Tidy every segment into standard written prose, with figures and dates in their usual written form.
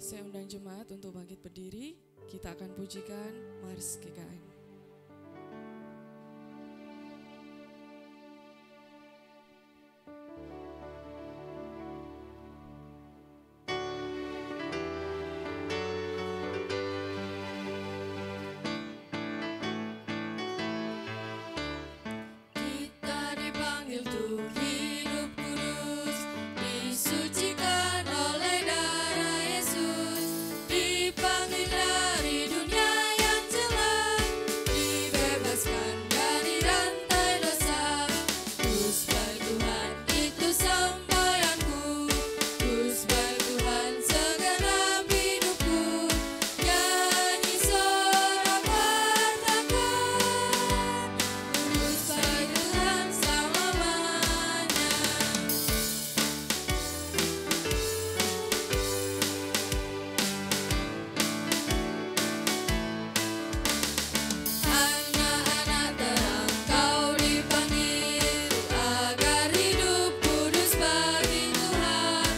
Saya undang jemaat untuk bangkit berdiri. Kita akan pujikan Mars GKM. Kita dipanggil untuk hidup kudus, disucikan oleh darah Yesus, dipanggil dari dunia yang gelap, dibebaskan dari rantai dosa. Kudus bagi Tuhan itu semboyanku, kudus bagi Tuhan segenap hidupku, nyanyi sorak wartakan, kudus bagi Tuhan selamanya. Anak-anak terang kau dipanggil, agar hidup kudus bagi Tuhan.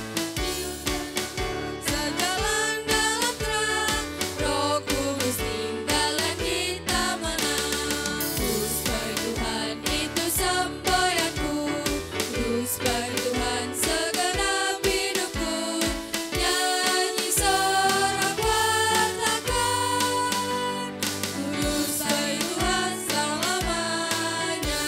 Sejalan dalam terang, Roh Kudus tinggalkan kita menang. Kudus bagi Tuhan itu semboyanku, kudus bagi Tuhan segenap hidupku, nyanyi sorak wartakan, kudus bagi Tuhan selamanya.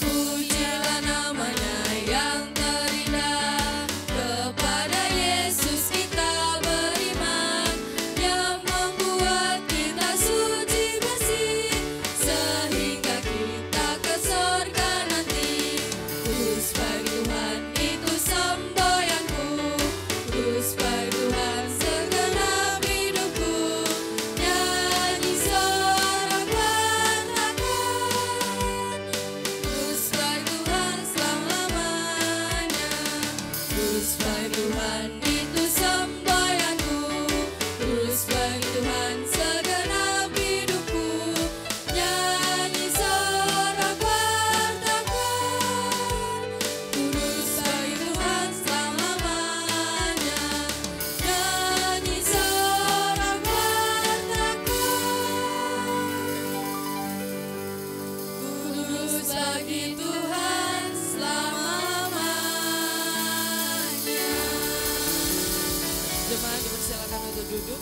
Pujilah namanya yang terindah, kepada Yesus kita beriman, yang membuat kita suci bersih, sehingga kita ke surga nanti. Kudus bagi Tuhan itu semboyanku, kudus bagi Tuhan segenap hidupku, nyanyi sorak wartakan, kudus bagi Tuhan selamanya. Kudus bagi Tuhan itu semboyanku, kudus bagi Tuhan segenap hidupku, nyanyi sorak wartakan, kudus bagi Tuhan selamanya. Nyanyi sorak wartakan, kudus bagi Tuhan selamanya. Jemaat dipersilakan untuk duduk.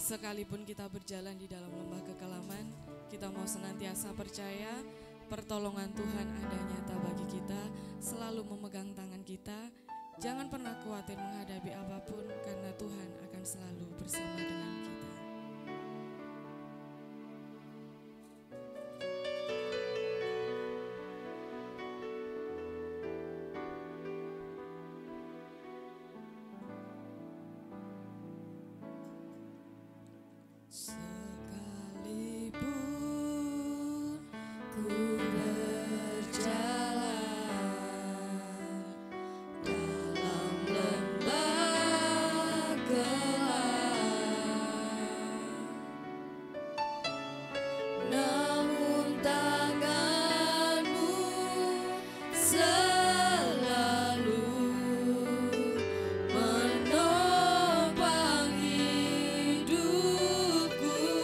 Sekalipun kita berjalan di dalam lembah kekelaman, kita mau senantiasa percaya pertolongan Tuhan ada nyata bagi kita, selalu memegang tangan kita. Jangan pernah khawatir menghadapi apapun, karena Tuhan akan selalu bersama dengan kita. Sekalipun Ku berjalan dalam lembah gelap, namun tanganmu selalu menopang hidupku.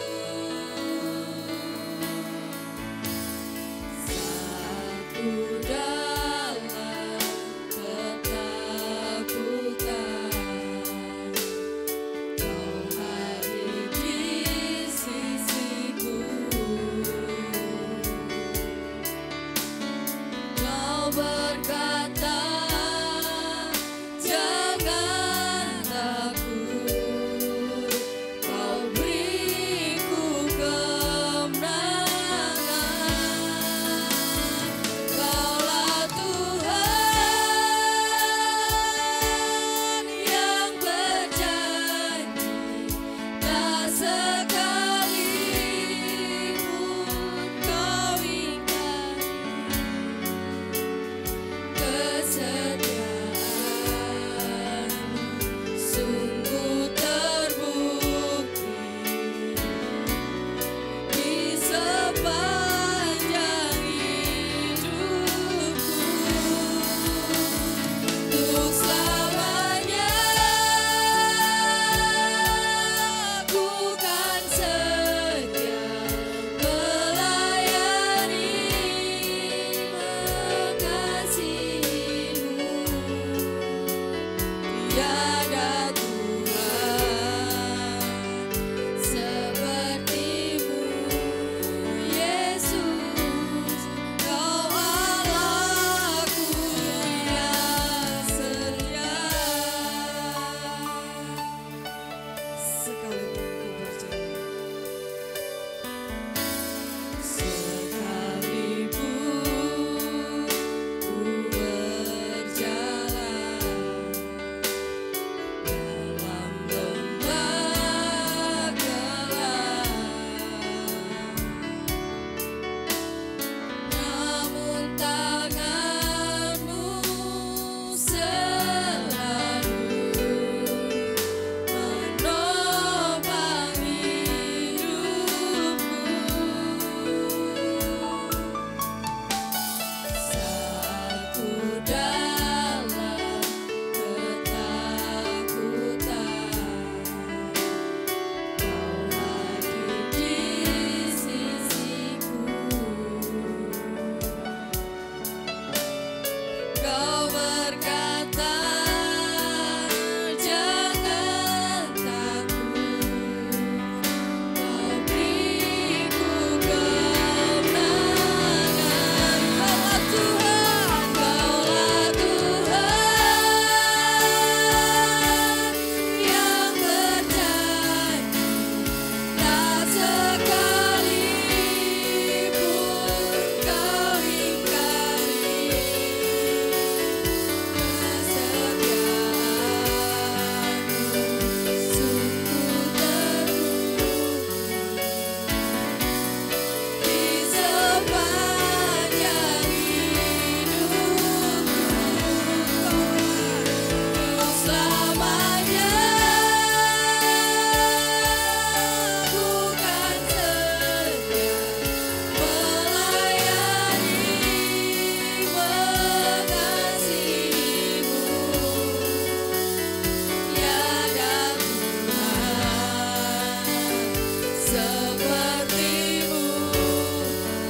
sepertimu,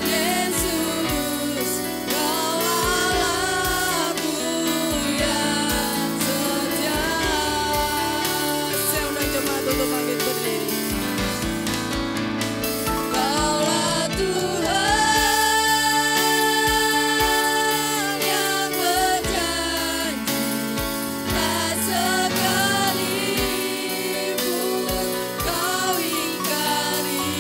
Yesus, Kau Allahku yang setia. Saya undang jemaat untuk bangkit berdiri. Kaulah Tuhan yang berjanji, tak sekalipun Kau ingkari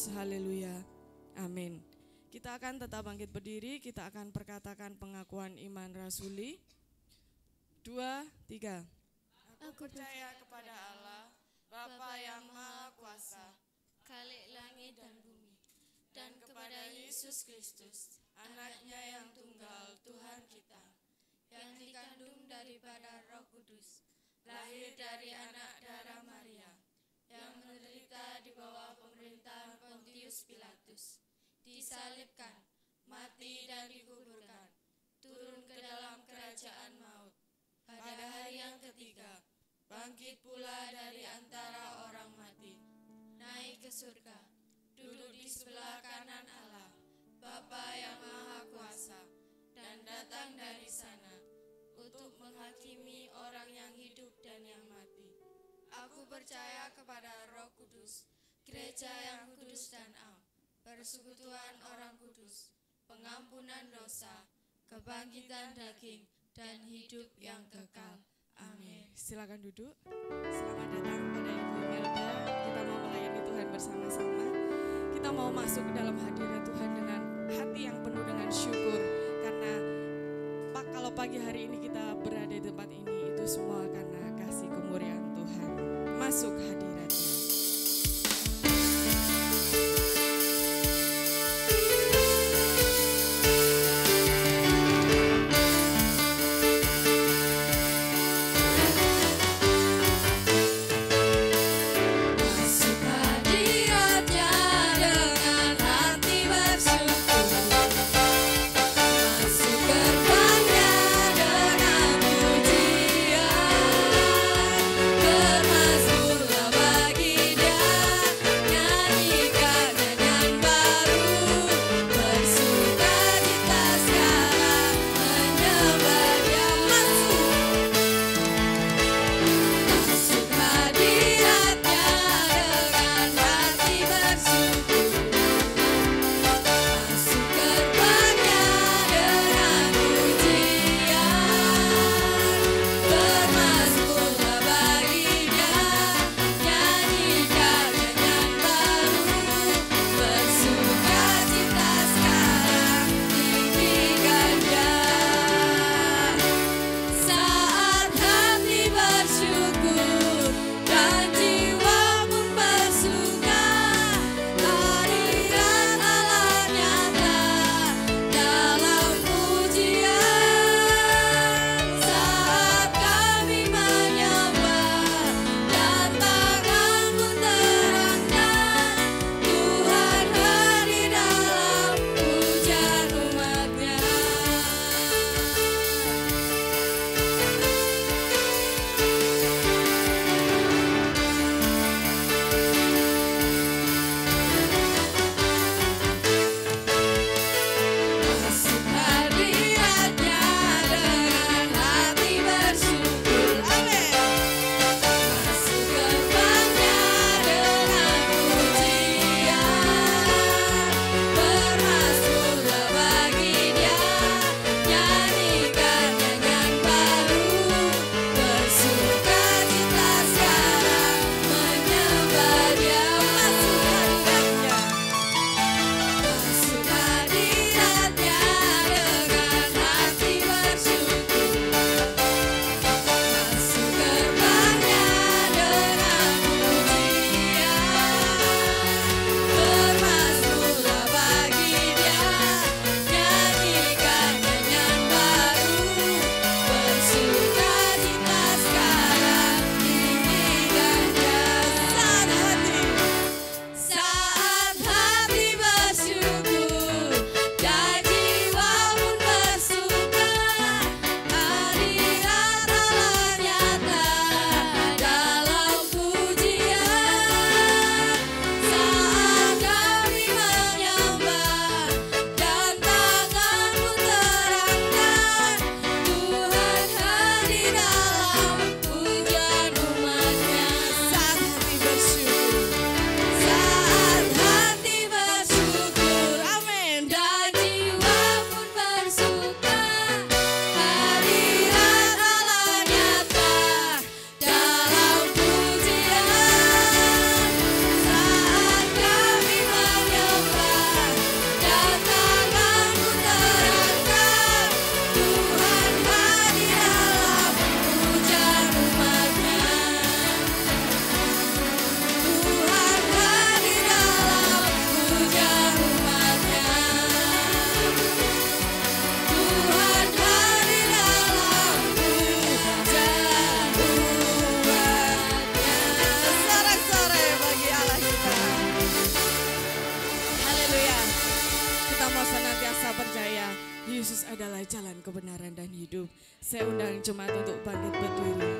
Yesus. Haleluya. Amin. Kita akan tetap bangkit berdiri, kita akan perkatakan pengakuan iman rasuli. 2, 3. Aku percaya kepada Allah, Bapa yang Maha Kuasa, Khalik langit dan bumi, dan kepada Yesus Kristus, Anaknya yang tunggal, Tuhan kita, yang dikandung daripada Roh Kudus, lahir dari anak darah Maria, yang menderita di bawah pemerintahan Pontius Pilatus, disalibkan, mati dan dikuburkan, turun ke dalam kerajaan maut. Pada hari yang ketiga, bangkit pula dari antara orang mati, naik ke surga, duduk di sebelah kanan Allah, Bapa yang Maha Kuasa, dan datang dari sana untuk menghakimi orang yang hidup dan yang mati. Aku percaya kepada Roh Kudus, gereja yang kudus dan am, persekutuan orang kudus, pengampunan dosa, kebangkitan daging, dan hidup yang kekal. Amin. Silakan duduk. Selamat datang pada Ibu Imelda. Kita mau melayani Tuhan bersama-sama. Kita mau masuk ke dalam hadirat Tuhan dengan hati yang penuh dengan syukur. Karena kalau pagi hari ini kita berada di tempat ini, itu semua karena kasih kemurahan Tuhan. Masuk hadiratnya. Termasuk kita mau senantiasa percaya Yesus adalah jalan kebenaran dan hidup. Saya undang jemaat untuk bangkit berdiri.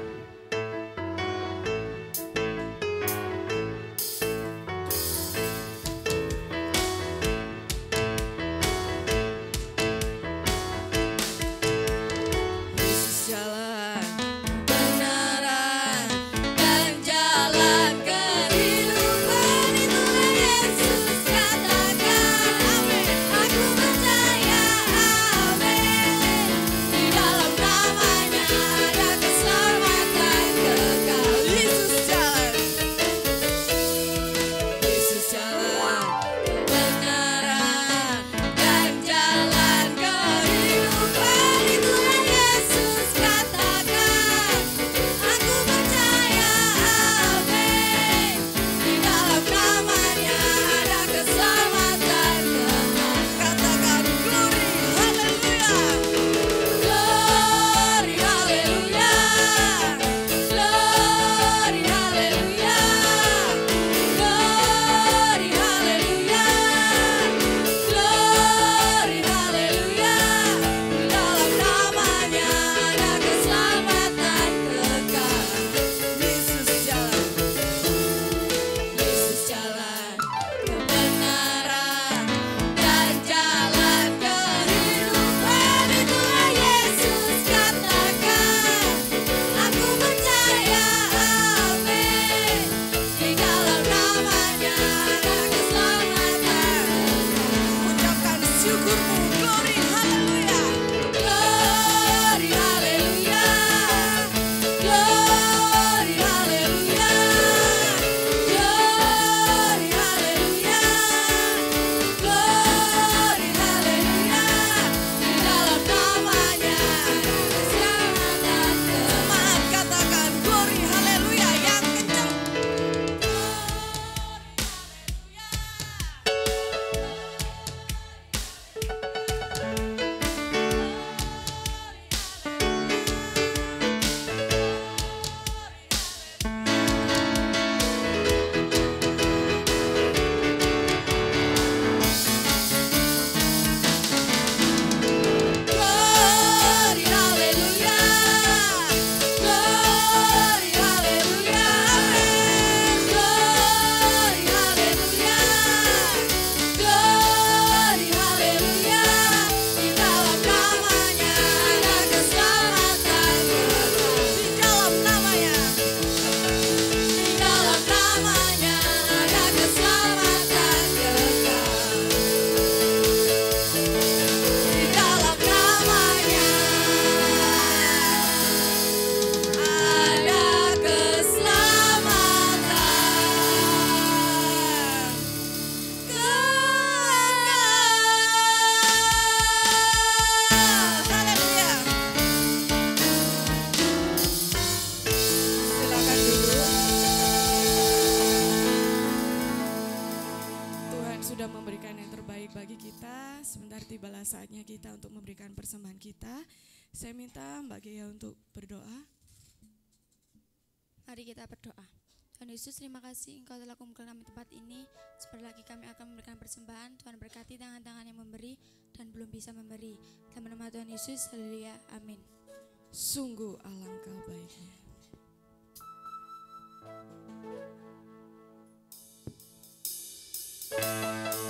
Saatnya kita untuk memberikan persembahan kita. Saya minta Mbak Gea untuk berdoa. Mari kita berdoa. Tuhan Yesus, terima kasih Engkau telah kumpulkan kami tempat ini. Sebentar lagi kami akan memberikan persembahan. Tuhan berkati tangan-tangan yang memberi dan belum bisa memberi. Dalam nama Tuhan Yesus, haleluya, amin. Sungguh alangkah baiknya. Sungguh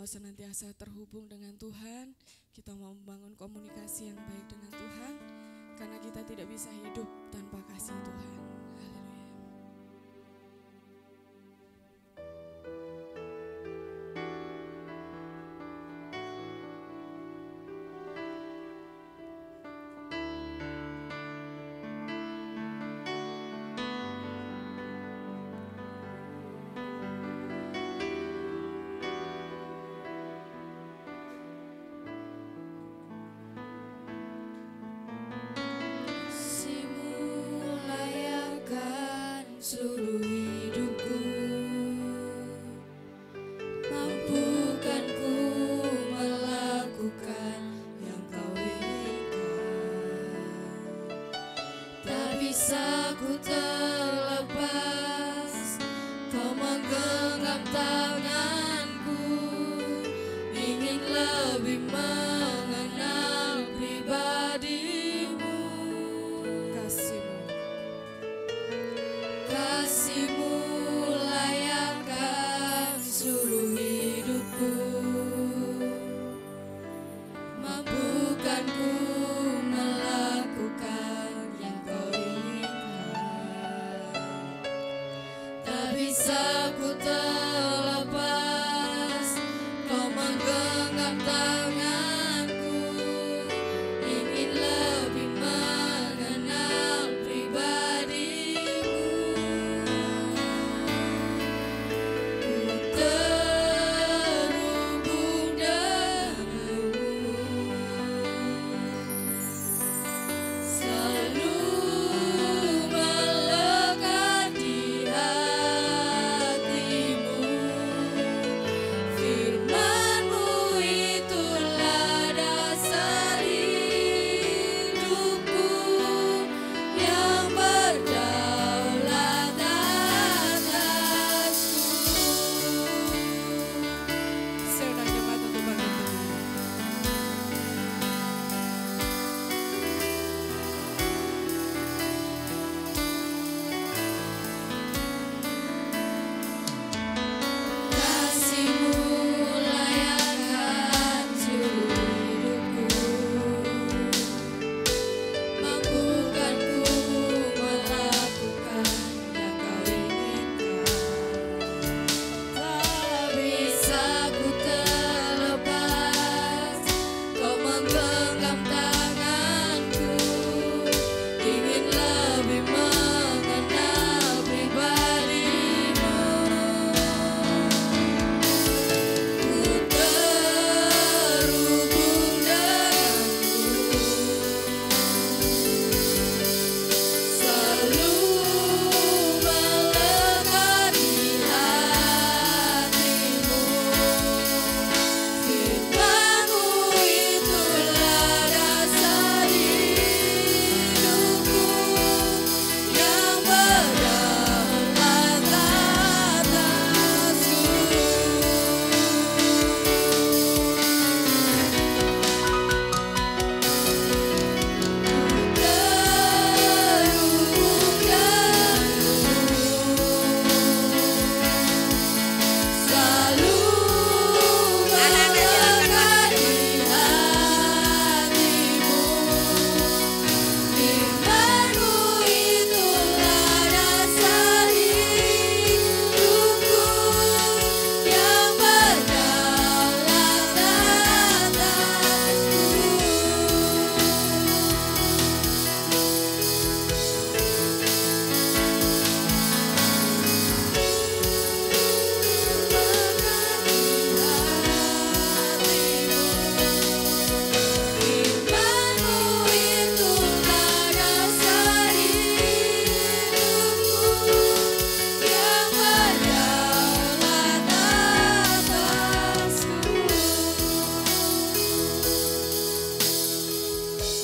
mau senantiasa terhubung dengan Tuhan, kita mau membangun komunikasi yang baik dengan Tuhan, karena kita tidak bisa hidup tanpa kasih Tuhan. Haleluya. Seluruh hidupku, mampukan ku melakukan yang kau inginkan. Tak bisa ku terlepas, kau menggenggam tanganku, ingin lebih mengenal pribadimu. Kasih-Mu layakkan seluruh hidupku, mampukan ku melakukan yang kau inginkan. Tak bisa ku terlepas, kau menggenggam tanganku, ingin lebih mengenal pribadimu.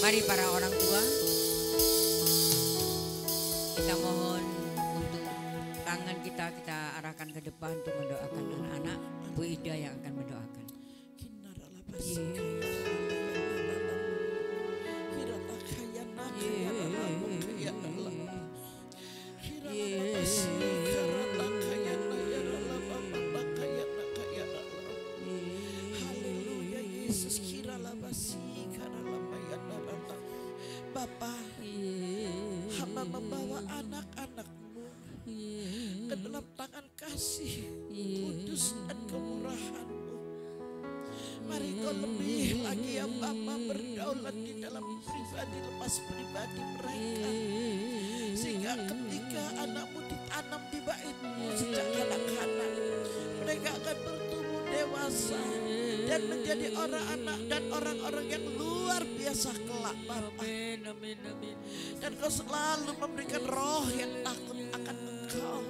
Mari para orang tua, kita mohon untuk tangan kita arahkan ke depan untuk mendoakan anak-anak. Bu Ida yang akan mendoakan. Yesus, Bapa, hamba membawa anak-anak-Mu ke dalam tangan kasih kudus dan kemurahan-Mu. Mari Kau lebih lagi ya Bapa berdaulat di dalam pribadi lepas pribadi mereka, sehingga ketika anak-Mu ditanam di bait-Mu sejak kanak-kanak, mereka akan bertumbuh dewasa dan menjadi orang-anak dan orang-orang yang luar biasa kelak Bapa. Dan Kau selalu memberikan roh yang takut akan Engkau.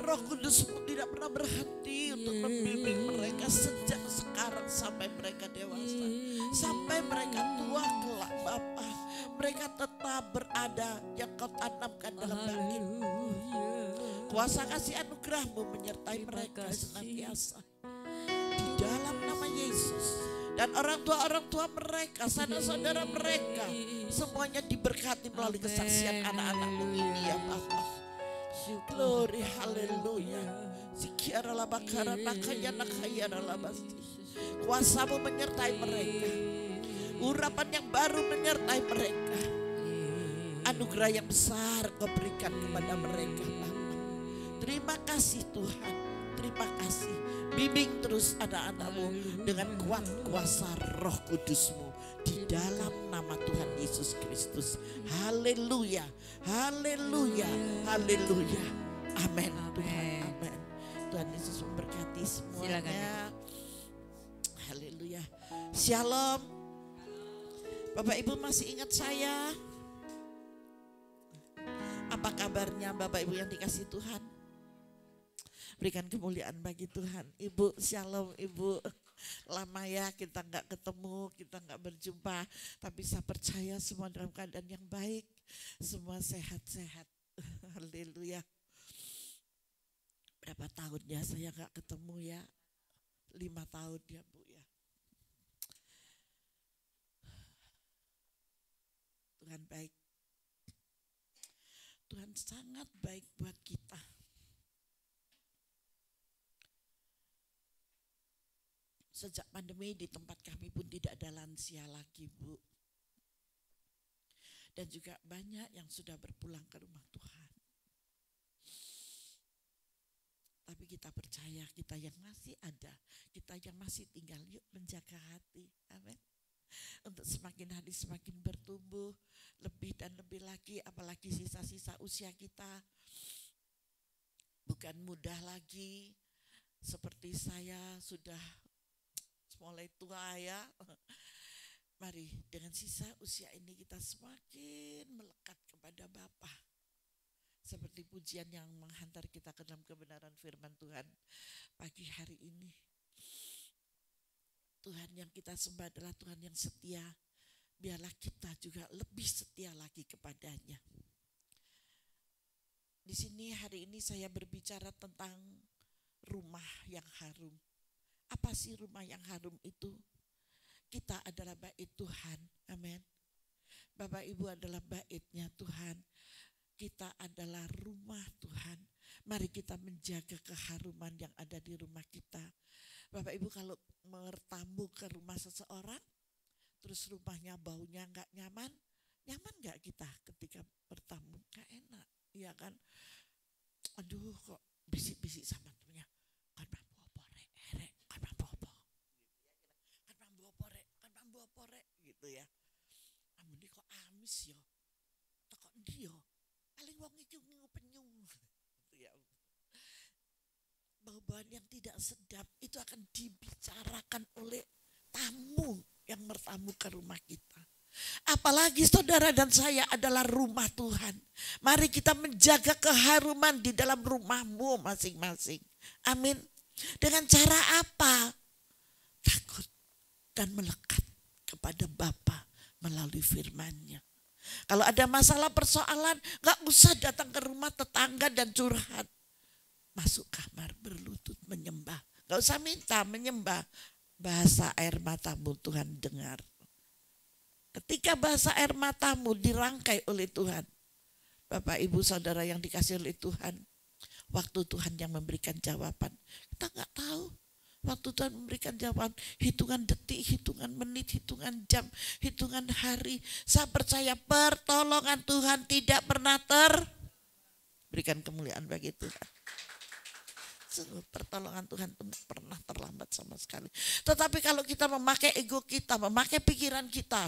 Roh Kudus-Mu tidak pernah berhenti untuk membimbing mereka sejak sekarang sampai mereka dewasa, sampai mereka tua kelak Bapa. Mereka tetap berada yang Kau tanamkan dalam daging. Kuasa kasih anugerah-Mu menyertai mereka senantiasa. Di dalam nama Yesus. Dan orang tua mereka, saudara-saudara mereka, semuanya diberkati melalui kesaksian anak-anak-Mu ini ya Bapa. Glory, haleluya. Kuasa-Mu menyertai mereka. Urapan yang baru menyertai mereka. Anugerah yang besar Kau berikan kepada mereka Bapa. Terima kasih Tuhan. Terima kasih. Bimbing terus anak-anak-Mu dengan kuat kuasa Roh Kudus-Mu di dalam nama Tuhan Yesus Kristus. Haleluya, haleluya, haleluya. Amin. Tuhan, amin. Tuhan Yesus memberkati semuanya. Haleluya. Shalom. Bapak Ibu masih ingat saya? Apa kabarnya Bapak Ibu yang dikasihi Tuhan? Berikan kemuliaan bagi Tuhan. Ibu, shalom Ibu. Lama ya kita nggak ketemu, kita nggak berjumpa. Tapi saya percaya semua dalam keadaan yang baik. Semua sehat-sehat. Haleluya. Berapa tahun ya saya nggak ketemu ya? 5 tahun ya Bu ya. Tuhan baik. Tuhan sangat baik buat kita. Sejak pandemi di tempat kami pun tidak ada lansia lagi Bu. Dan juga banyak yang sudah berpulang ke rumah Tuhan. Tapi kita percaya kita yang masih ada, kita yang masih tinggal, yuk menjaga hati. Amin. Untuk semakin hari semakin bertumbuh, lebih dan lebih lagi, apalagi sisa-sisa usia kita. Bukan mudah lagi, seperti saya sudah mulai tua ya. Mari dengan sisa usia ini kita semakin melekat kepada Bapa. Seperti pujian yang menghantar kita ke dalam kebenaran firman Tuhan pagi hari ini. Tuhan yang kita sembah adalah Tuhan yang setia. Biarlah kita juga lebih setia lagi kepadanya. Di sini hari ini saya berbicara tentang rumah yang harum. Apa sih rumah yang harum itu? Kita adalah bait Tuhan, amin. Bapak Ibu adalah baitnya Tuhan. Kita adalah rumah Tuhan. Mari kita menjaga keharuman yang ada di rumah kita. Bapak Ibu kalau bertamu ke rumah seseorang, terus rumahnya baunya gak nyaman, nyaman gak kita ketika bertamu? Gak enak, iya kan? Aduh kok bisik-bisik sama temennya. Kan porek gitu ya. Amun di kok amis yo. Tekok ndi yo. Paling wong iki ngingu penyung gitu ya. Bau-bauan yang tidak sedap itu akan dibicarakan oleh tamu yang bertamu ke rumah kita. Apalagi saudara dan saya adalah rumah Tuhan. Mari kita menjaga keharuman di dalam rumahmu masing-masing. Amin. Dengan cara apa? Takut dan melekat kepada Bapa melalui firman-Nya. Kalau ada masalah persoalan, gak usah datang ke rumah tetangga dan curhat. Masuk kamar berlutut menyembah. Gak usah minta, menyembah. Bahasa air matamu Tuhan dengar. Ketika bahasa air matamu dirangkai oleh Tuhan. Bapak, Ibu, Saudara yang dikasihi oleh Tuhan. Waktu Tuhan yang memberikan jawaban. Kita gak tahu Waktu Tuhan memberikan jawaban, hitungan detik, hitungan menit, hitungan jam, hitungan hari. Saya percaya pertolongan Tuhan tidak pernah berikan kemuliaan bagi Tuhan. Pertolongan Tuhan tidak pernah terlambat sama sekali. Tetapi kalau kita memakai ego kita, memakai pikiran kita,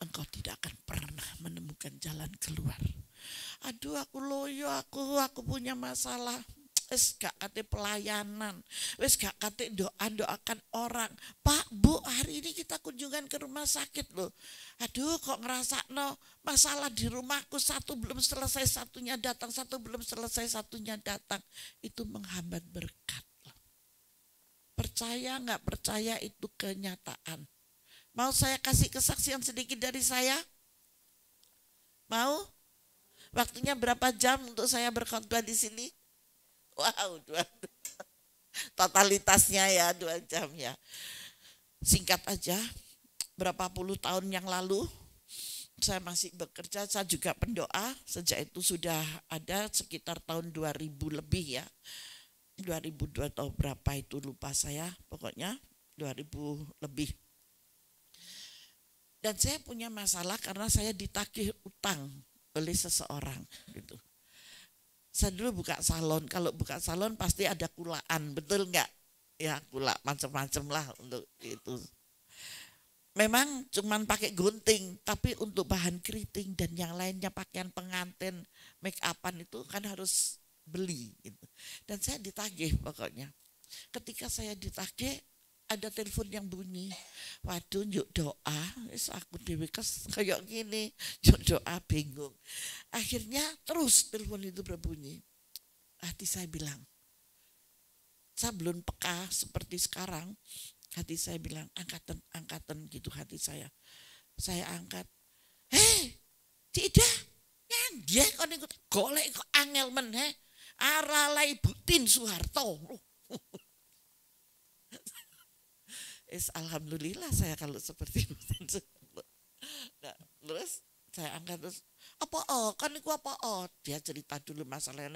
engkau tidak akan pernah menemukan jalan keluar. Aduh aku loyo, aku punya masalah. Wes gak kate pelayanan, wes gak kate doakan orang. Pak, Bu, hari ini kita kunjungan ke rumah sakit loh. Aduh kok ngerasa masalah di rumahku, satu belum selesai satunya datang, satu belum selesai satunya datang. Itu menghambat berkat. Percaya gak percaya itu kenyataan. Mau saya kasih kesaksian sedikit dari saya? Mau? Waktunya berapa jam untuk saya berkhotbah di sini? Wow, totalitasnya ya 2 jam ya. Singkat aja, berapa puluh tahun yang lalu saya masih bekerja, saya juga pendoa. Sejak itu sudah ada sekitar tahun 2000 lebih ya. 2002 atau berapa itu lupa saya, pokoknya 2000 lebih. Dan saya punya masalah karena saya ditagih utang oleh seseorang gitu. Saya dulu buka salon, kalau buka salon pasti ada kulaan, betul enggak? Ya kulak macam-macam lah untuk itu. Memang cuman pakai gunting, tapi untuk bahan keriting dan yang lainnya pakaian pengantin, make upan itu kan harus beli gitu. Dan saya ditagih pokoknya. Ketika saya ditagih, ada telepon yang bunyi. Waduh, yuk doa. Aku dewe kayak gini, yuk doa bingung. Akhirnya terus telepon itu berbunyi. Hati saya bilang, saya belum peka seperti sekarang. Hati saya bilang, angkatan gitu hati saya. Saya angkat. Hei, tidak. Yang dia kau ikut golek kok angel men he. Aralai Butin Soeharto. Alhamdulillah saya kalau seperti itu. Nah, terus saya angkat terus, apa kan itu apa dia cerita dulu masalah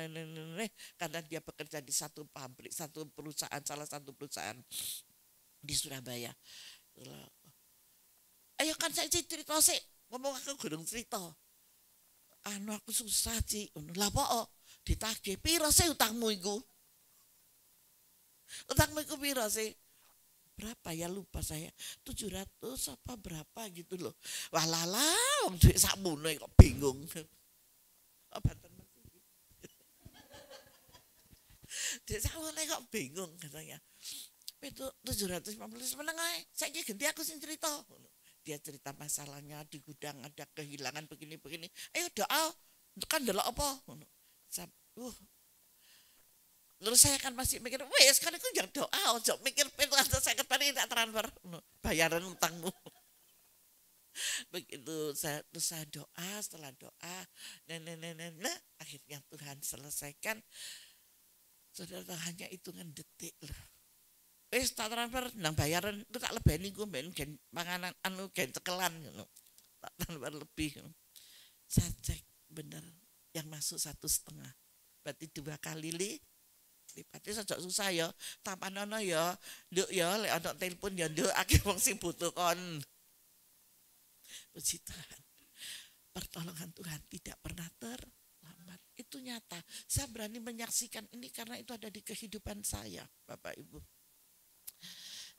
karena dia bekerja di satu pabrik, satu perusahaan, salah satu perusahaan di Surabaya. Ayo kan saya cerita sih, ngomong aku gurung cerita. Aku susah sih, lah apa ditagih piro sih utangmu iku? Utangmu iku piro sih? Berapa ya lupa saya 700 apa berapa gitu loh. Walala wong duit sakmono kok bingung. Apa temen iki? Duit sakmono kok bingung katanya. Itu 750 meneng ae. Saiki ganti aku sing cerita. Dia cerita masalahnya di gudang ada kehilangan begini-begini. Ayo doa. Kan delok apa? Terus saya kan masih mikir, wes kan aku yang doa, ojo mikir pintu atau saya kepari tak transfer bayaran utangmu. Begitu saya doa, setelah doa, akhirnya Tuhan selesaikan. Saudara hanya hitungan detik lah. Wes tak transfer, nang bayaran itu tak lebih gue main gen panganan gen cekelan, tak transfer lebih. Saya cek bener yang masuk 1,5, berarti 2 kali lipatnya saja susah ya, tampanono ya, nduk ya, lek ana telepon ya nduk akeh wong sing butuh kon. Puji Tuhan. Pertolongan Tuhan tidak pernah terlambat. Itu nyata. Saya berani menyaksikan ini karena itu ada di kehidupan saya, Bapak Ibu.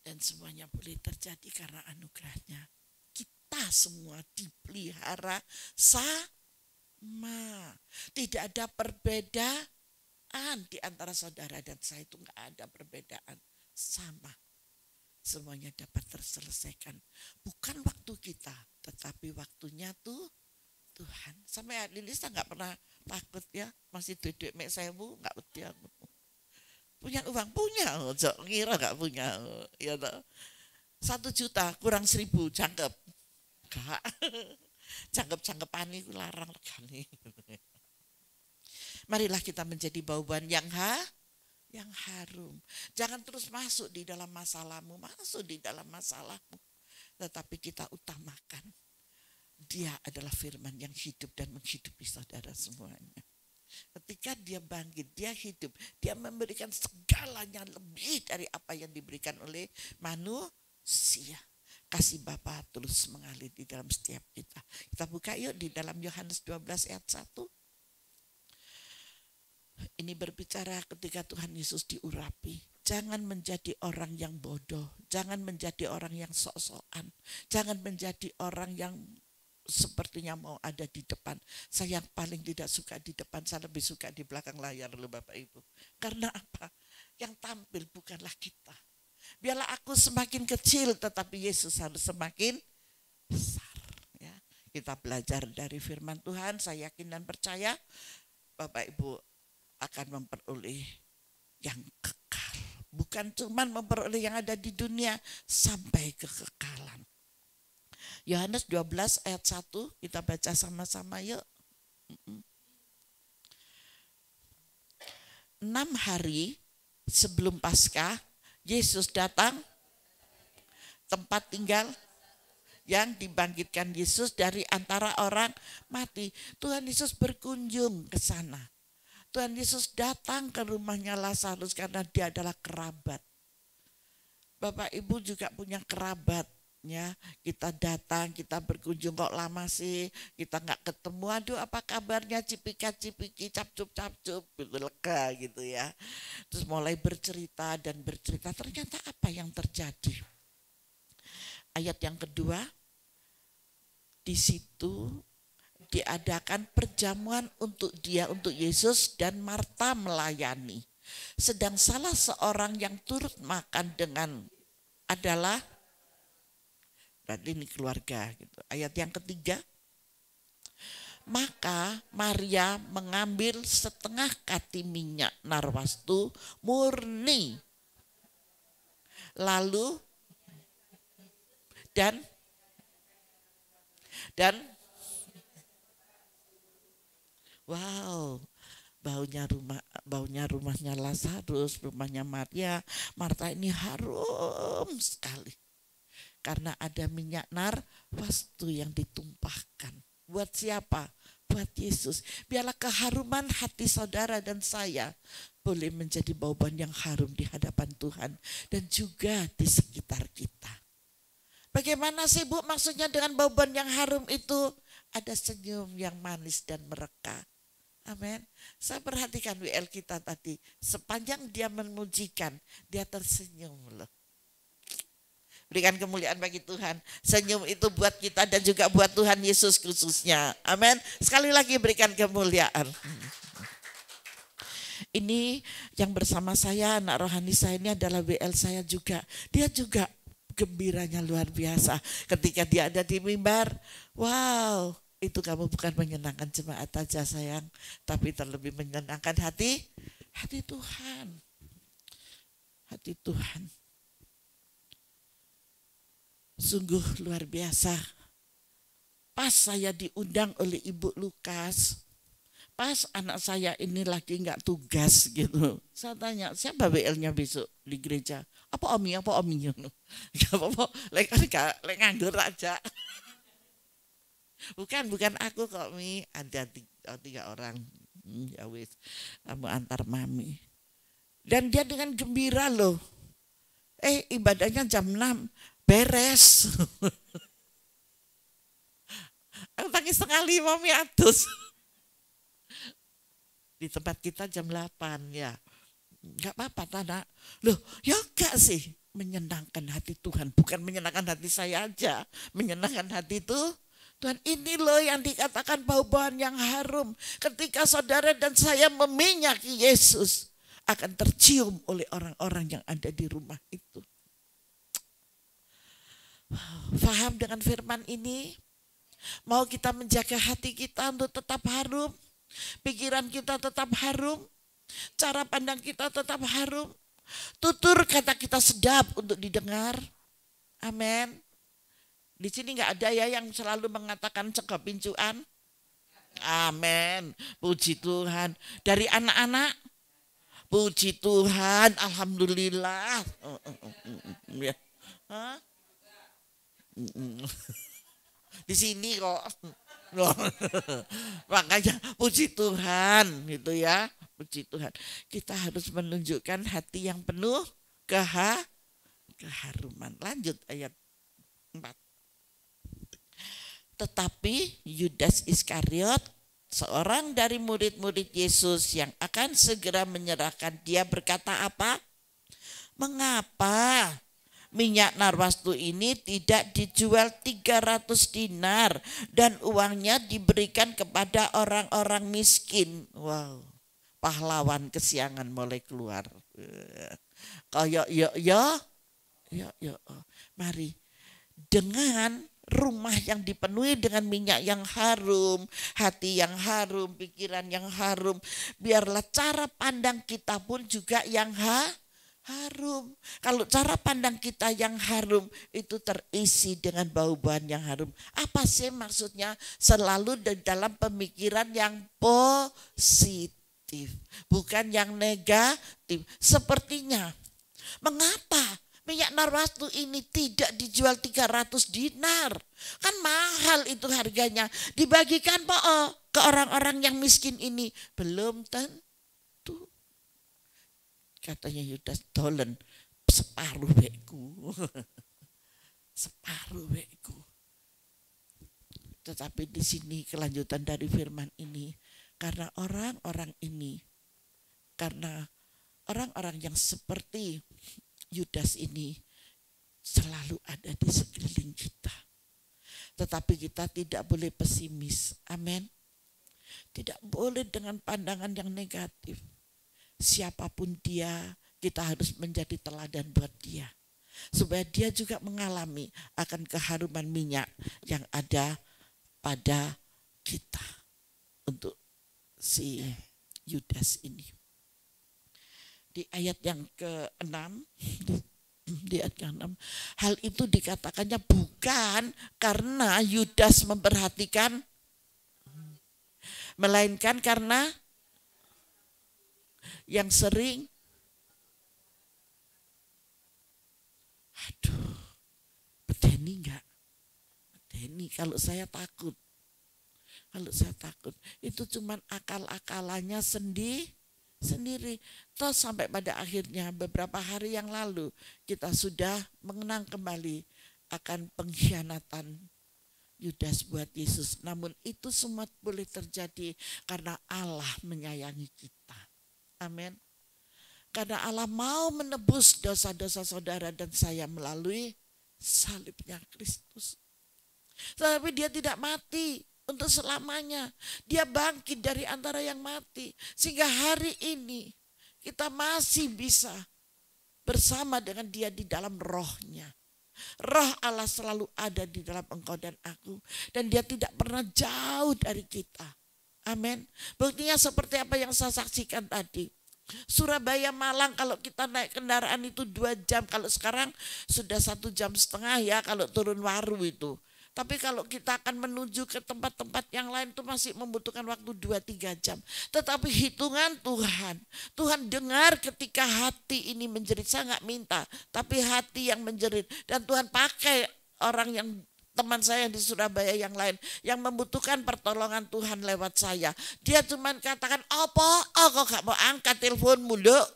Dan semuanya boleh terjadi karena anugerahnya. Kita semua dipelihara sama. Tidak ada perbedaan di antara saudara dan saya, itu enggak ada perbedaan, sama. Semuanya dapat terselesaikan. Bukan waktu kita, tetapi waktunya tuh Tuhan. Sampai hari ini saya enggak pernah takut ya, masih duit mek 1000 enggak wedi aku. Punya uang punya, ojo ngira enggak punya. Ya toh. 1 juta kurang 1000 jangkep. Enggak. Jangkep-jangkepan iku larang regane. Marilah kita menjadi bauban yang harum. Jangan terus masuk di dalam masalahmu, masuk di dalam masalahmu. Tetapi kita utamakan, Dia adalah firman yang hidup dan menghidupi saudara semuanya. Ketika dia bangkit, dia hidup, dia memberikan segalanya lebih dari apa yang diberikan oleh manusia. Kasih Bapa terus mengalir di dalam setiap kita. Kita buka yuk di dalam Yohanes 12 ayat 1. Ini berbicara ketika Tuhan Yesus diurapi. Jangan menjadi orang yang bodoh. Jangan menjadi orang yang sok-sokan. Jangan menjadi orang yang sepertinya mau ada di depan. Saya yang paling tidak suka di depan, saya lebih suka di belakang layar loh Bapak Ibu. Karena apa? Yang tampil bukanlah kita. Biarlah aku semakin kecil, tetapi Yesus harus semakin besar. Ya. Kita belajar dari firman Tuhan, saya yakin dan percaya Bapak Ibu akan memperoleh yang kekal. Bukan cuma memperoleh yang ada di dunia, sampai kekekalan. Yohanes 12 ayat 1, kita baca sama-sama yuk. 6 hari sebelum Paskah, Yesus datang tempat tinggal yang dibangkitkan Yesus dari antara orang mati. Tuhan Yesus berkunjung ke sana. Tuhan Yesus datang ke rumahnya Lazarus karena dia adalah kerabat. Bapak Ibu juga punya kerabat. Ya, kita datang, kita berkunjung, kok lama sih, kita nggak ketemu, aduh apa kabarnya, cipika-cipiki, capcup-capcup, lega gitu ya. Terus mulai bercerita dan bercerita, ternyata apa yang terjadi. Ayat yang kedua, di situ diadakan perjamuan untuk dia, untuk Yesus dan Marta melayani. Sedang salah seorang yang turut makan dengan adalah, berarti ini keluarga gitu. Ayat yang ketiga, maka Maria mengambil setengah kati minyak narwastu murni, lalu dan wow, baunya rumahnya Lazarus, rumahnya Maria, Marta ini harum sekali. Karena ada minyak narwastu yang ditumpahkan. Buat siapa? Buat Yesus. Biarlah keharuman hati saudara dan saya boleh menjadi bauban yang harum di hadapan Tuhan dan juga di sekitar kita. Bagaimana sih Bu maksudnya dengan bauban yang harum itu? Ada senyum yang manis dan mereka. Amin. Saya perhatikan WL kita tadi. Sepanjang dia memujikan, dia tersenyum loh. Berikan kemuliaan bagi Tuhan. Senyum itu buat kita dan juga buat Tuhan Yesus khususnya. Amin. Sekali lagi berikan kemuliaan. Ini yang bersama saya, anak rohani saya ini adalah WL saya juga. Dia juga gembiranya luar biasa. Ketika dia ada di mimbar, wow, itu kamu bukan menyenangkan jemaat aja sayang, tapi terlebih menyenangkan hati Tuhan. Hati Tuhan. Sungguh luar biasa. Pas saya diundang oleh Ibu Lukas, pas anak saya ini lagi nggak tugas gitu. Saya tanya, siapa WL-nya besok di gereja? Apa Omi? Gak apa-apa, lek nganggur aja. Bukan aku kok Mi, ada 3 orang. Ya wis, kamu antar Mami. Dan dia dengan gembira loh. Ibadahnya jam 6. Beres. Aku tangis setengah 5 miatus. Di tempat kita jam 8 ya. Enggak apa-apa Tana. Loh, ya enggak sih. Menyenangkan hati Tuhan. Bukan menyenangkan hati saya aja. Menyenangkan hati Tuhan. Ini loh yang dikatakan bau-bauan yang harum. Ketika saudara dan saya meminyaki Yesus, akan tercium oleh orang-orang yang ada di rumah itu. Faham dengan firman ini? Mau kita menjaga hati kita untuk tetap harum, pikiran kita tetap harum, cara pandang kita tetap harum, tutur kata kita sedap untuk didengar. Amin. Di sini nggak ada ya yang selalu mengatakan cekap pincuan. Amin. Puji Tuhan. Dari anak-anak, puji Tuhan, alhamdulillah. Hah? Di sini kok. Loh, makanya puji Tuhan gitu ya. Puji Tuhan. Kita harus menunjukkan hati yang penuh keharuman. Lanjut ayat 4. Tetapi Yudas Iskariot, seorang dari murid-murid Yesus yang akan segera menyerahkan dia, berkata apa? Mengapa minyak narwastu ini tidak dijual 300 dinar dan uangnya diberikan kepada orang-orang miskin? Wow, pahlawan kesiangan mulai keluar. Kayak ya. Mari dengan rumah yang dipenuhi dengan minyak yang harum, hati yang harum, pikiran yang harum, biarlah cara pandang kita pun juga yang harum. Kalau cara pandang kita yang harum itu terisi dengan bau-bauan yang harum. Apa sih maksudnya? Selalu dalam pemikiran yang positif, bukan yang negatif. Sepertinya, mengapa minyak narwastu ini tidak dijual 300 dinar? Kan mahal itu harganya. Dibagikan ke orang-orang yang miskin ini. Belum tentu. Katanya Yudas, dolen separuh beku. Separuh beku. Tetapi di sini kelanjutan dari firman ini. Karena orang-orang ini, karena orang-orang yang seperti Yudas ini selalu ada di sekeliling kita. Tetapi kita tidak boleh pesimis. Amin. Tidak boleh dengan pandangan yang negatif. Siapapun dia, kita harus menjadi teladan buat dia. Supaya dia juga mengalami akan keharuman minyak yang ada pada kita. Untuk si Yudas ini. Di ayat yang ke-6, di ayat ke-6, hal itu dikatakannya bukan karena Yudas memperhatikan, melainkan karena yang sering, aduh, bedeni enggak? Bedeni kalau saya takut. Kalau saya takut, itu cuman akal-akalannya sendiri. Toh sampai pada akhirnya beberapa hari yang lalu kita sudah mengenang kembali akan pengkhianatan Yudas buat Yesus. Namun itu semua boleh terjadi karena Allah menyayangi kita. Amin. Karena Allah mau menebus dosa-dosa saudara dan saya melalui salibnya Kristus. Tapi dia tidak mati untuk selamanya. Dia bangkit dari antara yang mati. Sehingga hari ini kita masih bisa bersama dengan dia di dalam rohnya. Roh Allah selalu ada di dalam engkau dan aku. Dan dia tidak pernah jauh dari kita. Amin. Buktinya seperti apa yang saya saksikan tadi. Surabaya Malang kalau kita naik kendaraan itu 2 jam. Kalau sekarang sudah 1,5 jam ya kalau turun Waru itu. Tapi kalau kita akan menuju ke tempat-tempat yang lain itu masih membutuhkan waktu 2-3 jam. Tetapi hitungan Tuhan dengar ketika hati ini menjerit. Saya nggak minta, tapi hati yang menjerit. Dan Tuhan pakai orang yang teman saya di Surabaya yang lain yang membutuhkan pertolongan Tuhan lewat saya. Dia cuma katakan, apa? Kok gak mau angkat teleponmu, Dok?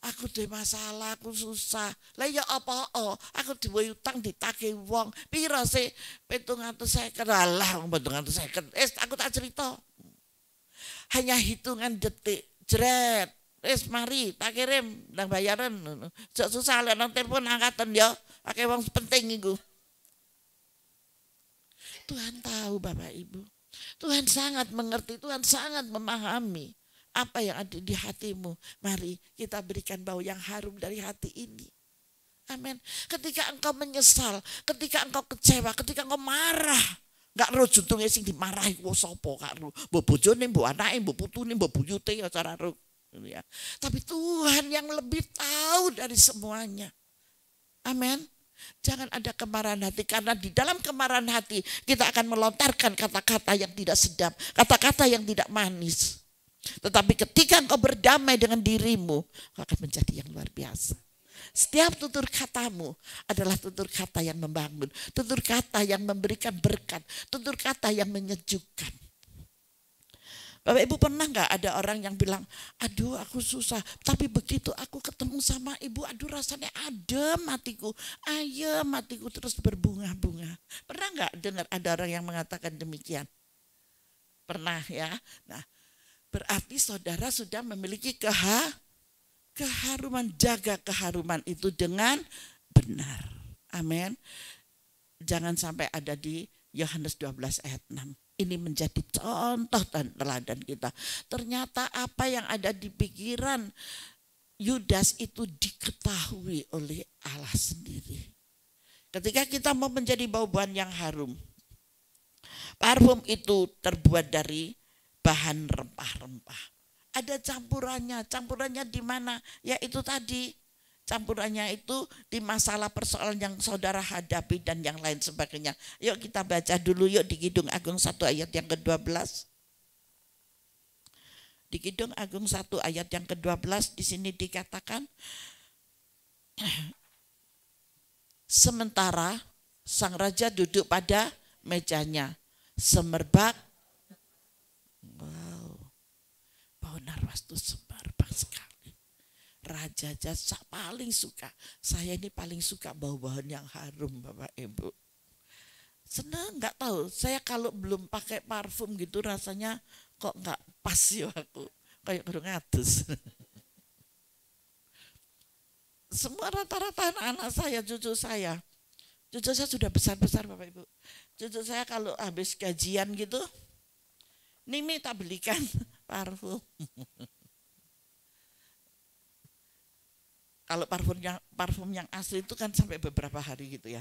Aku ada masalah, aku susah. Lah ya apa? Aku duwe utang ditagih wong. Piro sih? 750. Alah, 750. Aku tak cerita. Hanya hitungan detik. Jret. Mari tak kirim nang bayaran. Jok susah lek nang telepon angkatan ya. Pakai wong penting iku. Tuhan tahu Bapak Ibu. Tuhan sangat mengerti, Tuhan sangat memahami. Apa yang ada di hatimu, mari kita berikan bau yang harum dari hati ini. Amin. Ketika engkau menyesal, ketika engkau kecewa, ketika engkau marah, gak roh juntunge sing dimarahi ku sapa gak roh. Mbok bojone, mbok anake, mbok putune, mbok buyute ya cara roh. Ya. Tapi Tuhan yang lebih tahu dari semuanya. Amin. Jangan ada kemarahan hati, karena di dalam kemarahan hati kita akan melontarkan kata-kata yang tidak sedap, kata-kata yang tidak manis. Tetapi ketika engkau berdamai dengan dirimu, kau akan menjadi yang luar biasa. Setiap tutur katamu adalah tutur kata yang membangun, tutur kata yang memberikan berkat, tutur kata yang menyejukkan. Bapak Ibu, pernah nggak ada orang yang bilang, aduh aku susah, tapi begitu aku ketemu sama Ibu, aduh rasanya adem hatiku, ayem hatiku, terus berbunga-bunga. Pernah nggak dengar ada orang yang mengatakan demikian? Pernah ya. Nah, berarti saudara sudah memiliki keharuman, jaga keharuman itu dengan benar. Amin. Jangan sampai ada di Yohanes 12 ayat 6. Ini menjadi contoh dan teladan kita. Ternyata apa yang ada di pikiran Yudas itu diketahui oleh Allah sendiri. Ketika kita mau menjadi bau-bauan yang harum, parfum itu terbuat dari bahan rempah-rempah. Ada campurannya di mana? Ya itu tadi, campurannya itu di masalah persoalan yang saudara hadapi dan yang lain sebagainya. Yuk kita baca dulu yuk di Kidung Agung 1 ayat yang ke-12. Di Kidung Agung 1 ayat yang ke-12 di sini dikatakan, sementara sang raja duduk pada mejanya, semerbak, wow, bau narwastu semerbak sekali. Raja Jasa paling suka, saya ini paling suka bau-bauan yang harum Bapak Ibu. Senang, nggak tahu, saya kalau belum pakai parfum gitu rasanya kok nggak pas ya aku, kayak kurang atus. Semua rata-rata anak-anak saya, cucu saya sudah besar-besar Bapak Ibu. Cucu saya kalau habis gajian gitu, Nimi tak belikan parfum. Kalau parfum yang asli itu kan sampai beberapa hari gitu ya.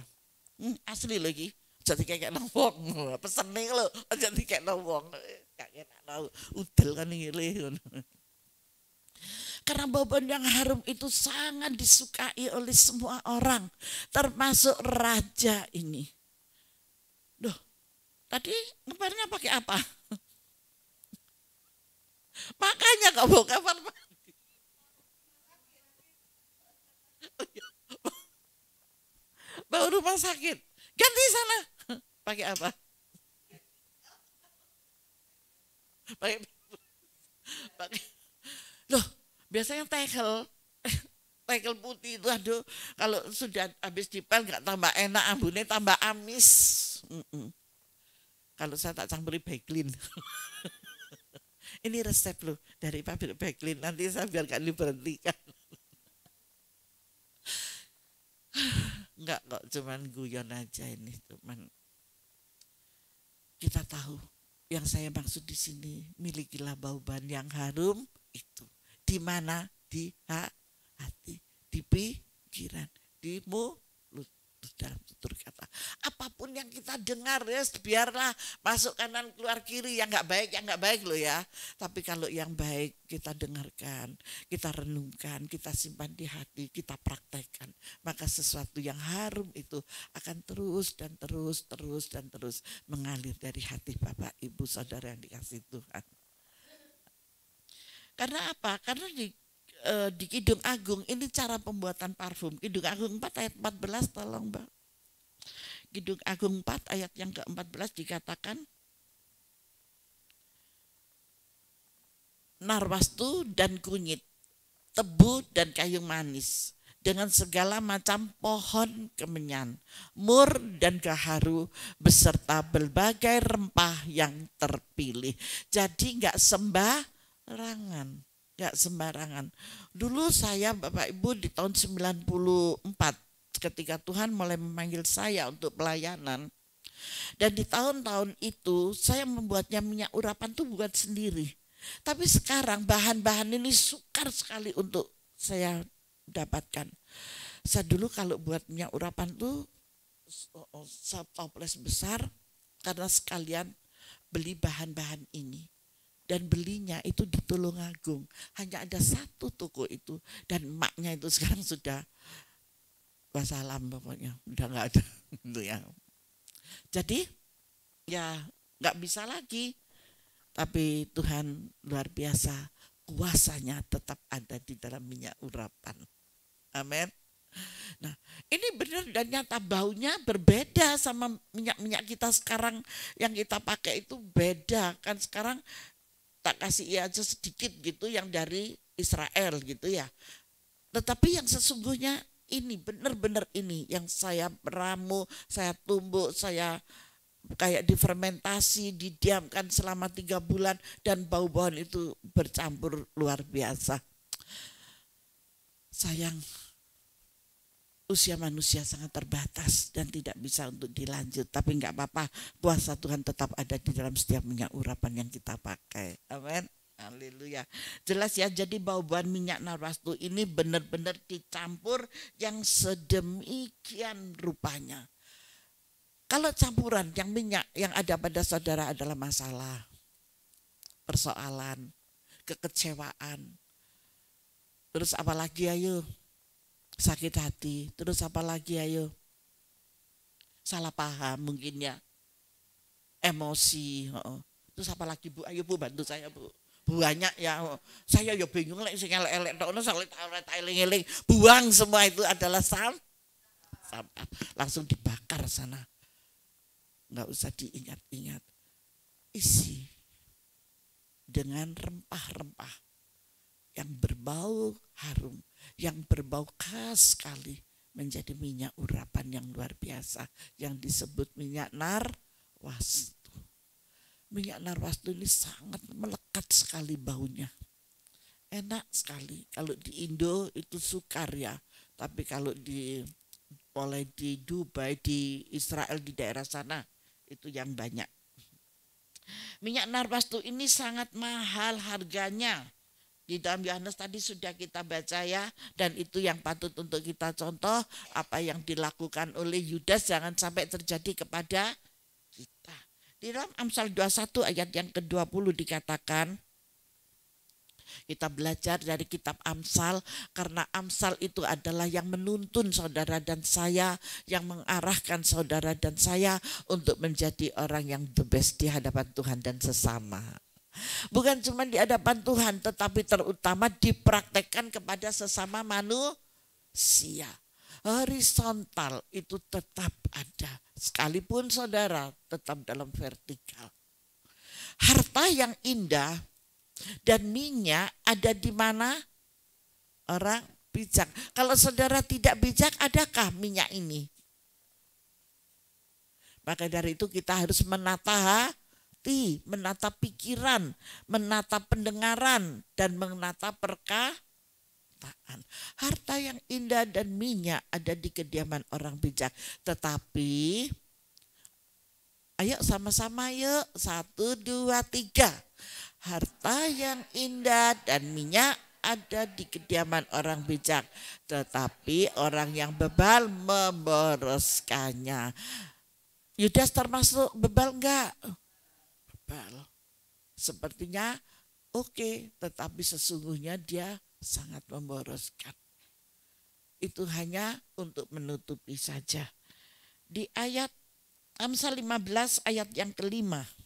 Asli lagi. Jadi kayak nawong. Pesen nih lo. Jadi kayak nawong. Kayak enak udel kan ngilih. Karena bau-bauan yang harum itu sangat disukai oleh semua orang. Termasuk raja ini. Duh, tadi ngeparnya pakai apa? Makanya kau bawa kamar mandi. Bau rumah sakit. Ganti sana. Pakai apa? Pakai. Loh, biasanya tekel putih itu aduh, kalau sudah habis dipel nggak tambah enak, ambune tambah amis. Kalau saya tak campuri Baiklin. Ini resep loh dari pabrik Baiklin. Nanti saya biar gak diberhentikan. Enggak kok, cuman guyon aja ini, cuman kita tahu yang saya maksud di sini, milikilah bau-bauan yang harum itu. Di mana? Di hati, di pikiran, di mulut, dalam tutur kata. Apapun yang kita dengar ya, biarlah masuk kanan keluar kiri, yang nggak baik loh ya. Tapi kalau yang baik kita dengarkan, kita renungkan, kita simpan di hati, kita praktekkan, maka sesuatu yang harum itu akan terus dan terus mengalir dari hati Bapak Ibu Saudara yang dikasihi Tuhan. Karena apa? Karena di Kidung Agung ini cara pembuatan parfum. Kidung Agung 4 ayat 14 tolong Mbak. Kidung Agung 4 ayat yang ke-14 dikatakan, narwastu dan kunyit, tebu dan kayu manis, dengan segala macam pohon kemenyan, mur dan gaharu, beserta berbagai rempah yang terpilih. Jadi enggak sembarangan. Gak sembarangan. Dulu saya Bapak Ibu di tahun 94 ketika Tuhan mulai memanggil saya untuk pelayanan. Dan di tahun-tahun itu saya membuatnya minyak urapan tuh buat sendiri. Tapi sekarang bahan-bahan ini sukar sekali untuk saya dapatkan. Saya dulu kalau buat minyak urapan tuh toples besar karena sekalian beli bahan-bahan ini. Dan belinya itu di Tulungagung. Hanya ada satu toko itu. Dan emaknya itu sekarang sudah wassalam pokoknya. Udah gak ada. Jadi ya gak bisa lagi. Tapi Tuhan luar biasa. Kuasanya tetap ada di dalam minyak urapan. Amin. Nah, ini benar dan nyata baunya berbeda sama minyak-minyak kita sekarang yang kita pakai itu beda. Kan sekarang tak kasih aja sedikit gitu yang dari Israel gitu ya. Tetapi yang sesungguhnya ini benar-benar ini yang saya meramu, saya tumbuk, saya kayak difermentasi, didiamkan selama 3 bulan dan bau-bauan itu bercampur luar biasa. Sayang, usia manusia sangat terbatas dan tidak bisa untuk dilanjut. Tapi enggak apa-apa, kuasa Tuhan tetap ada di dalam setiap minyak urapan yang kita pakai. Amin. Haleluya. Jelas ya, jadi bau-bauan minyak narwastu ini benar-benar dicampur yang sedemikian rupanya. Kalau campuran yang minyak yang ada pada saudara adalah masalah, persoalan, kekecewaan. Terus apalagi ayo? Sakit hati. Terus apalagi ayo? Salah paham mungkin ya. Emosi. Terus apalagi Bu? Ayo Bu bantu saya Bu. Banyak ya. Saya ya bingung lek sing elek-elek tok ono eling-eling. Buang semua itu adalah sampah. Langsung dibakar sana. Enggak usah diingat-ingat. Isi dengan rempah-rempah yang berbau harum, yang berbau khas sekali menjadi minyak urapan yang luar biasa yang disebut minyak narwastu. Minyak narwastu ini sangat melekat sekali baunya. Enak sekali. Kalau di Indo itu sukar ya. Tapi kalau mulai di Dubai, di Israel, di daerah sana itu yang banyak. Minyak narwastu ini sangat mahal harganya. Di dalam Yohanes tadi sudah kita baca ya. Dan itu yang patut untuk kita contoh. Apa yang dilakukan oleh Yudas jangan sampai terjadi kepada kita. Di dalam Amsal 21 ayat yang ke-20 dikatakan, kita belajar dari kitab Amsal karena Amsal itu adalah yang menuntun saudara dan saya, yang mengarahkan saudara dan saya untuk menjadi orang yang the best di hadapan Tuhan dan sesama. Bukan cuma di hadapan Tuhan tetapi terutama dipraktekkan kepada sesama manusia. Horizontal itu tetap ada. Sekalipun saudara tetap dalam vertikal. Harta yang indah dan minyak ada di mana? Orang bijak. Kalau saudara tidak bijak, adakah minyak ini? Maka dari itu kita harus menata hati, menata pikiran, menata pendengaran, dan menata perkataan. Harta yang indah dan minyak ada di kediaman orang bijak. Tetapi, ayo sama-sama yuk, 1, 2, 3. Harta yang indah dan minyak ada di kediaman orang bijak. Tetapi orang yang bebal memboroskannya. Yudas termasuk bebal enggak? Bebal. Sepertinya oke, tetapi sesungguhnya dia sangat memboroskan. Itu hanya untuk menutupi saja. Di ayat Amsal 15 ayat yang ke-5.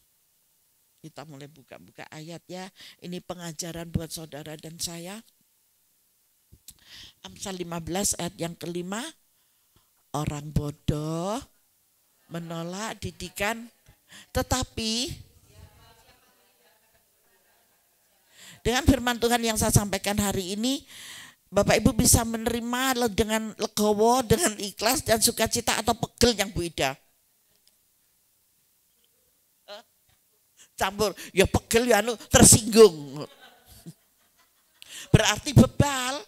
Kita mulai buka-buka ayat ya. Ini pengajaran buat saudara dan saya. Amsal 15 ayat yang ke-5. Orang bodoh menolak didikan, tetapi dengan firman Tuhan yang saya sampaikan hari ini, Bapak Ibu bisa menerima dengan legowo, dengan ikhlas dan sukacita atau pegel yang Bu Ida? Campur, ya pegel ya tersinggung. Berarti bebal.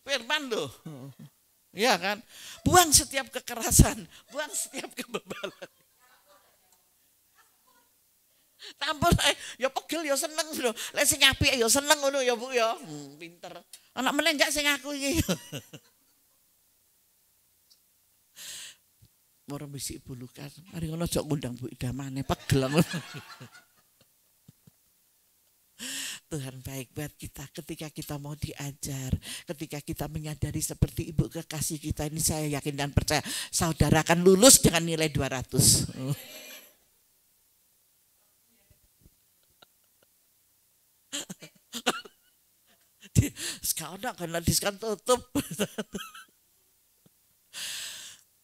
Firman loh. Ya kan? Buang setiap kekerasan, buang setiap kebebalan. Campur ya pegel ya seneng lho. Lek sing apik ya seneng ngono ya Bu ya. Pinter. Anak meneh enggak sing aku iki. Moro bisik Ibu Lukas. Mari ngono aja ngundang Bu Ida maneh pegel. Tuhan baik buat kita ketika kita mau diajar, ketika kita menyadari seperti Ibu kekasih kita ini, saya yakin dan percaya saudara akan lulus dengan nilai 200. gak ada karena diskon tutup.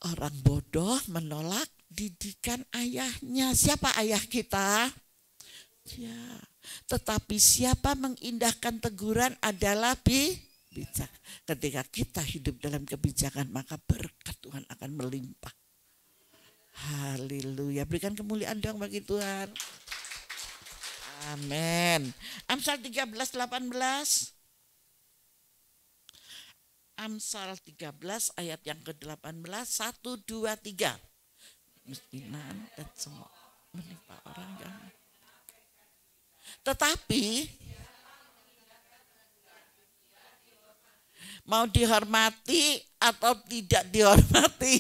Orang bodoh menolak didikan ayahnya. Siapa ayah kita? Ya. Tetapi siapa mengindahkan teguran adalah bijak. Ketika kita hidup dalam kebijakan, maka berkat Tuhan akan melimpah. Haleluya. Berikan kemuliaan dong bagi Tuhan. Amin. Amsal 13:18. Amsal 13 ayat yang ke-18, 1, 2, 3. Miskinan dan semua menimpa orang yang. Tetapi mau dihormati atau tidak dihormati.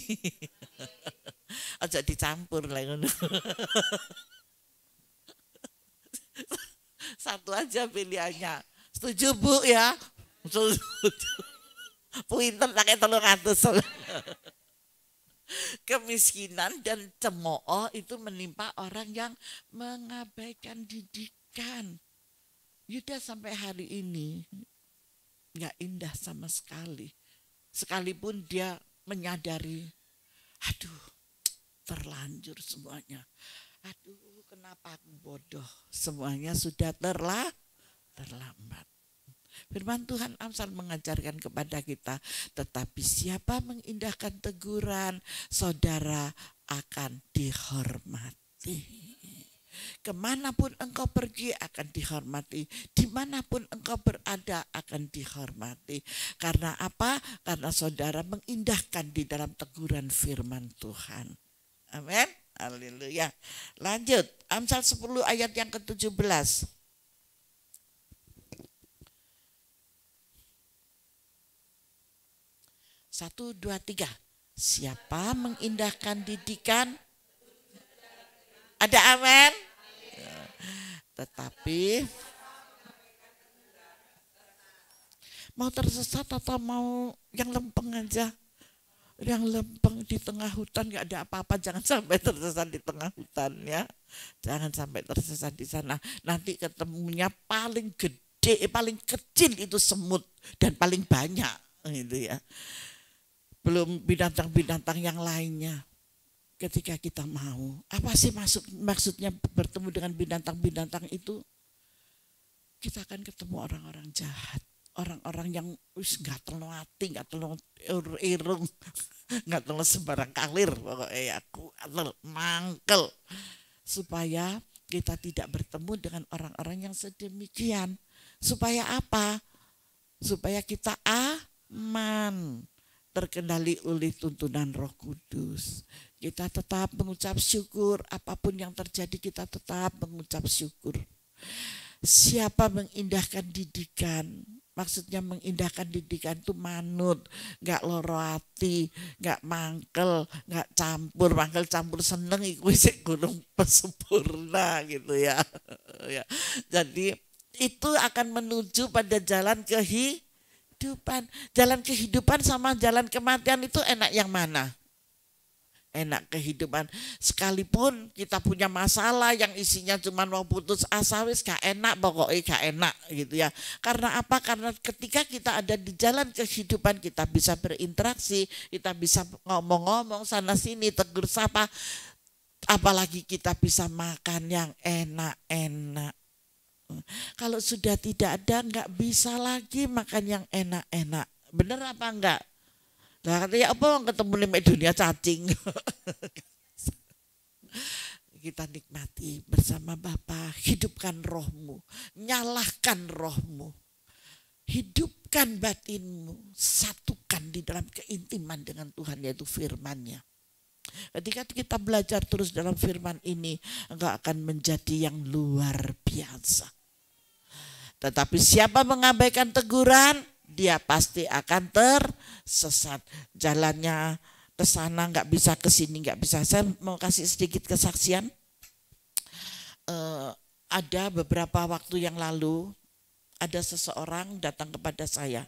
Aja dicampur lah. Satu aja pilihannya. Setuju Bu ya? Setuju. Pinter pakai 300. Kemiskinan dan cemooh itu menimpa orang yang mengabaikan didikan. Yuda sampai hari ini nggak indah sama sekali. Sekalipun dia menyadari, aduh terlanjur semuanya. Aduh kenapa aku bodoh, semuanya sudah terlambat. Firman Tuhan Amsal mengajarkan kepada kita, tetapi siapa mengindahkan teguran, saudara akan dihormati. Kemanapun engkau pergi akan dihormati, dimanapun engkau berada akan dihormati. Karena apa? Karena saudara mengindahkan di dalam teguran firman Tuhan. Amin. Haleluya. Lanjut, Amsal 10 ayat yang ke-17. 1, 2, 3. Siapa mengindahkan didikan? Ada amin? Tetapi mau tersesat atau mau yang lempeng aja? Yang lempeng di tengah hutan gak ada apa-apa, jangan sampai tersesat di tengah hutan ya. Jangan sampai tersesat di sana. Nanti ketemunya paling gede, paling kecil itu semut dan paling banyak gitu ya. Belum binatang-binatang yang lainnya. Ketika kita mau, apa sih maksudnya bertemu dengan binatang-binatang itu? Kita akan ketemu orang-orang jahat, orang-orang yang nggak telo hati, nggak telo irung, nggak telo sembarang kalir, pokoknya aku mangkel, supaya kita tidak bertemu dengan orang-orang yang sedemikian. Supaya apa? Supaya kita aman, terkendali oleh tuntunan Roh Kudus. Kita tetap mengucap syukur, apapun yang terjadi kita tetap mengucap syukur. Siapa mengindahkan didikan? Maksudnya mengindahkan didikan itu manut, gak loro hati, gak mangkel, gak campur, mangkel campur seneng iku sik gunung pesempurna gitu ya. Jadi itu akan menuju pada jalan kehidupan. Jalan kehidupan sama jalan kematian itu enak yang mana? Enak kehidupan. Sekalipun kita punya masalah yang isinya cuma mau putus asa, wis gak enak, pokoknya gak enak gitu ya. Karena apa? Karena ketika kita ada di jalan kehidupan, kita bisa berinteraksi, kita bisa ngomong-ngomong sana sini, tegur sapa, apalagi kita bisa makan yang enak-enak. Kalau sudah tidak ada, nggak bisa lagi makan yang enak-enak. Bener apa enggak? Nah katanya apa ketemu nih dunia cacing. Kita nikmati bersama Bapa. Hidupkan rohmu, nyalahkan rohmu, hidupkan batinmu, satukan di dalam keintiman dengan Tuhan, yaitu firman-Nya. Ketika kita belajar terus dalam firman ini, engkau akan menjadi yang luar biasa. Tetapi siapa mengabaikan teguran, dia pasti akan tersesat. Jalannya ke sana nggak bisa, ke sini nggak bisa. Saya mau kasih sedikit kesaksian. Ada beberapa waktu yang lalu, ada seseorang datang kepada saya.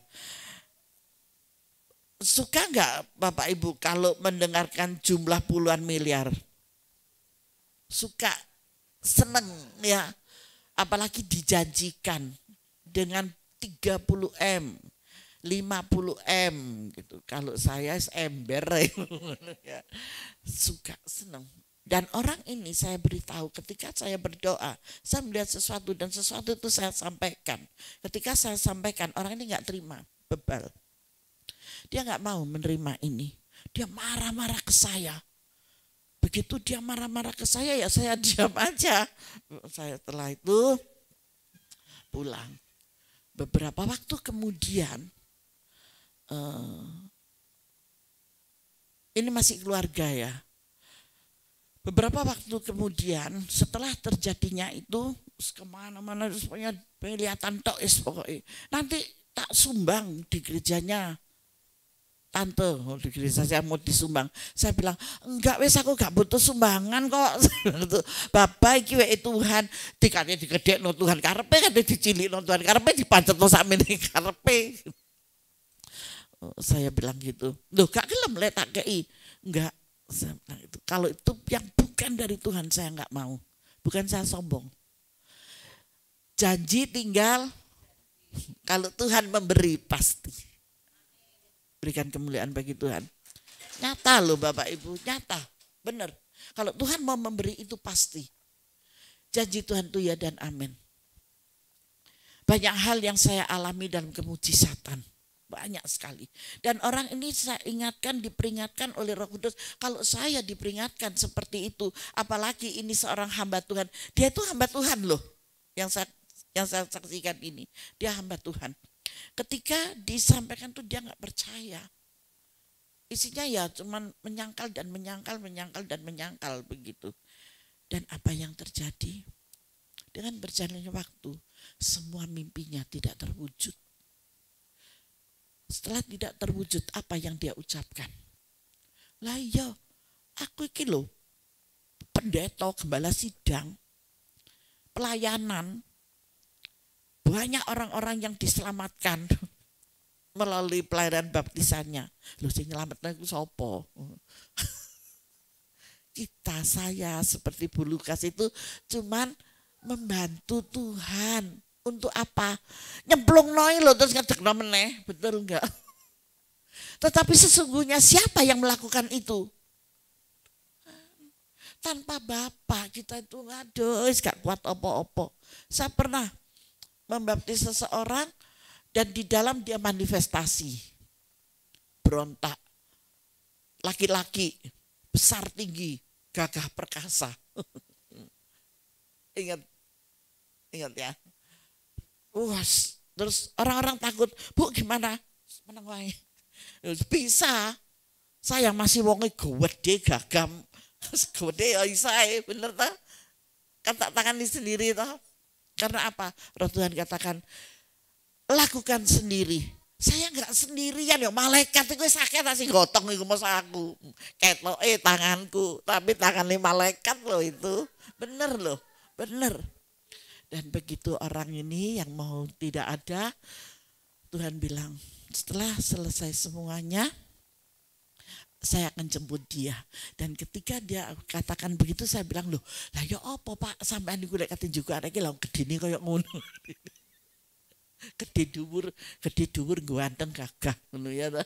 Suka nggak Bapak Ibu kalau mendengarkan jumlah puluhan miliar? Suka, seneng ya. Apalagi dijanjikan dengan 30 M, 50 M gitu. Kalau saya ember ya. Suka senang. Dan orang ini saya beritahu ketika saya berdoa, saya melihat sesuatu dan sesuatu itu saya sampaikan. Ketika saya sampaikan, orang ini nggak terima, bebal. Dia nggak mau menerima ini. Dia marah-marah ke saya. Begitu dia marah-marah ke saya, ya saya diam aja. Saya setelah itu pulang. Beberapa waktu kemudian, ini masih keluarga ya. Beberapa waktu kemudian setelah terjadinya itu kemana-mana semuanya kelihatan tok pokoknya. Nanti tak sumbang di gerejanya tante, di gereja saya mau disumbang. Saya bilang enggak wes aku gak butuh sumbangan kok. Bapak iki wae Tuhan dikane digedhekno Tuhan karepe kate dicilikno Tuhan karepe dipancetno sakmene karepe. Saya bilang gitu. Loh gak gelem lek tak kei. Enggak. Itu. Kalau itu yang bukan dari Tuhan saya nggak mau, bukan saya sombong. Janji tinggal kalau Tuhan memberi pasti. Berikan kemuliaan bagi Tuhan. Nyata loh Bapak Ibu, nyata, benar. Kalau Tuhan mau memberi itu pasti. Janji Tuhan itu ya dan amin. Banyak hal yang saya alami dalam kemujizatan. Banyak sekali. Dan orang ini saya ingatkan, diperingatkan oleh Roh Kudus. Kalau saya diperingatkan seperti itu, apalagi ini seorang hamba Tuhan. Dia itu hamba Tuhan loh. Yang saya saksikan ini. Dia hamba Tuhan. Ketika disampaikan tuh dia nggak percaya. Isinya ya cuman menyangkal dan menyangkal, menyangkal dan menyangkal begitu. Dan apa yang terjadi? Dengan berjalannya waktu, semua mimpinya tidak terwujud. Setelah tidak terwujud, apa yang dia ucapkan? Lah iya, aku iki lho, pendeta, gembala sidang, pelayanan, banyak orang-orang yang diselamatkan melalui pelayanan baptisannya. Lho sing nyelametna iku sapa? Saya seperti Bu Lukas itu cuman membantu Tuhan. Untuk apa? Nyemplung noi loh terus ngedekno meneh, betul enggak? Tetapi sesungguhnya siapa yang melakukan itu? Tanpa Bapa kita itu aduh gak kuat opo-opo. Saya pernah membaptis seseorang dan di dalam dia manifestasi. Berontak. Laki-laki, besar tinggi, gagah perkasa. Ingat ya. Terus orang-orang takut, Bu gimana? Menang wae. Bisa. Saya masih wonge gede gagam. Gede ya isae, bener ta? Kan tak tangani sendiri toh. Karena apa? Roh Tuhan katakan, lakukan sendiri. Saya enggak sendirian ya, malaikat itu sakit sing gotong iku mos aku. Ketoke tanganku, tapi tangannya malaikat loh itu. Bener loh, bener. Dan begitu orang ini yang mau tidak ada, Tuhan bilang setelah selesai semuanya, saya akan jemput dia. Dan ketika dia katakan begitu, saya bilang loh, lah ya apa Pak sampean niku lek katen juga arek lha gedene kaya ngono. Gede dhuwur ganteng gagah ngono ya ta.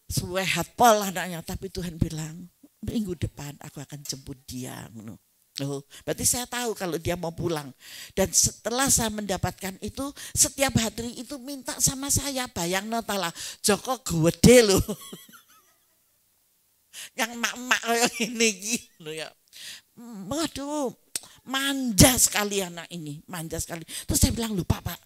Suwehat pol anaknya, tapi Tuhan bilang minggu depan aku akan jemput dia ngono. Oh, berarti saya tahu kalau dia mau pulang. Dan setelah saya mendapatkan itu, setiap hari itu minta sama saya, bayangno tala Joko gede loh. Yang mak-mak kayak gini gitu ya. Waduh, manja sekali anak ini, manja sekali. Terus saya bilang, "Lho, Pak,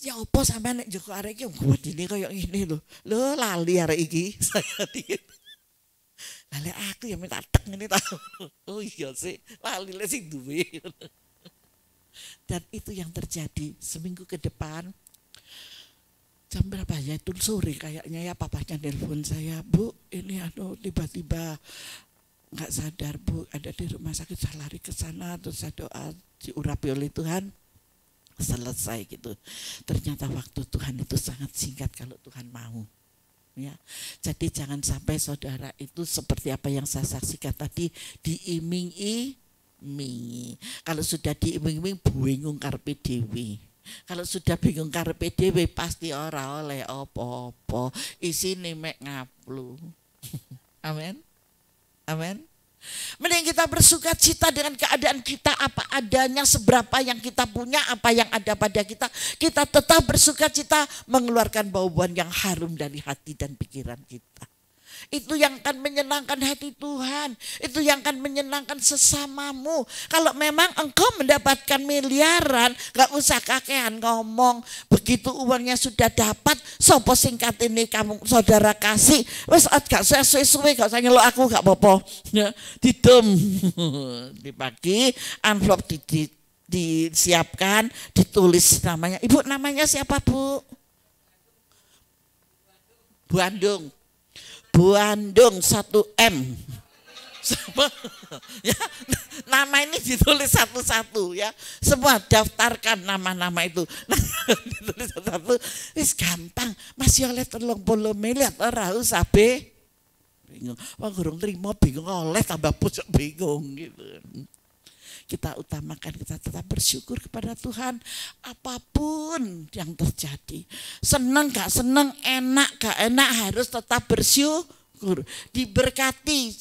ya opo sampean nek Joko arek iki gede kayak gini loh. Loh, lali arek iki." Saya gitu. Lali aku yang minta tek ini tahu. Oh iya sih, lali sing duwe. Dan itu yang terjadi seminggu ke depan. Jam berapa ya itu sore kayaknya ya papanya nelpon saya, Bu ini tiba-tiba nggak sadar Bu ada di rumah sakit, saya lari ke sana terus saya doa diurapi oleh Tuhan selesai gitu. Ternyata waktu Tuhan itu sangat singkat kalau Tuhan mau. Ya, jadi jangan sampai saudara itu seperti apa yang saya saksikan tadi diiming-imingi. Kalau sudah diiming-iming bingung karepe dhewe. Kalau sudah bingung karepe dhewe pasti ora oleh apa-apa. Isine mek ngaplu. Amin. Amin. Mending kita bersuka cita dengan keadaan kita apa adanya, seberapa yang kita punya, apa yang ada pada kita. Kita tetap bersuka cita mengeluarkan bauan yang harum dari hati dan pikiran kita. Itu yang akan menyenangkan hati Tuhan. Itu yang akan menyenangkan sesamamu. Kalau memang engkau mendapatkan miliaran, gak usah kakean ngomong. Begitu uangnya sudah dapat, sopo singkat ini kamu saudara kasih. Wes gak suwe-suwe, gak usah nyeluk aku, gak apa-apa. Ya, didem. Dibagi, envelope disiapkan, ditulis namanya. Ibu namanya siapa, Bu? Bu Andung. Bu Andung 1M. Ya, nama ini ditulis satu-satu ya. Semua daftarkan nama-nama itu. Ditulis satu-satu. Wis gampang. Masih oleh 30 miliar ora usah be. Bingung. Wah gurung trimo bingung oleh tambah pucuk bingung gitu. Kita utamakan, kita tetap bersyukur kepada Tuhan apapun yang terjadi. Senang gak senang, enak gak enak, harus tetap bersyukur. Diberkati,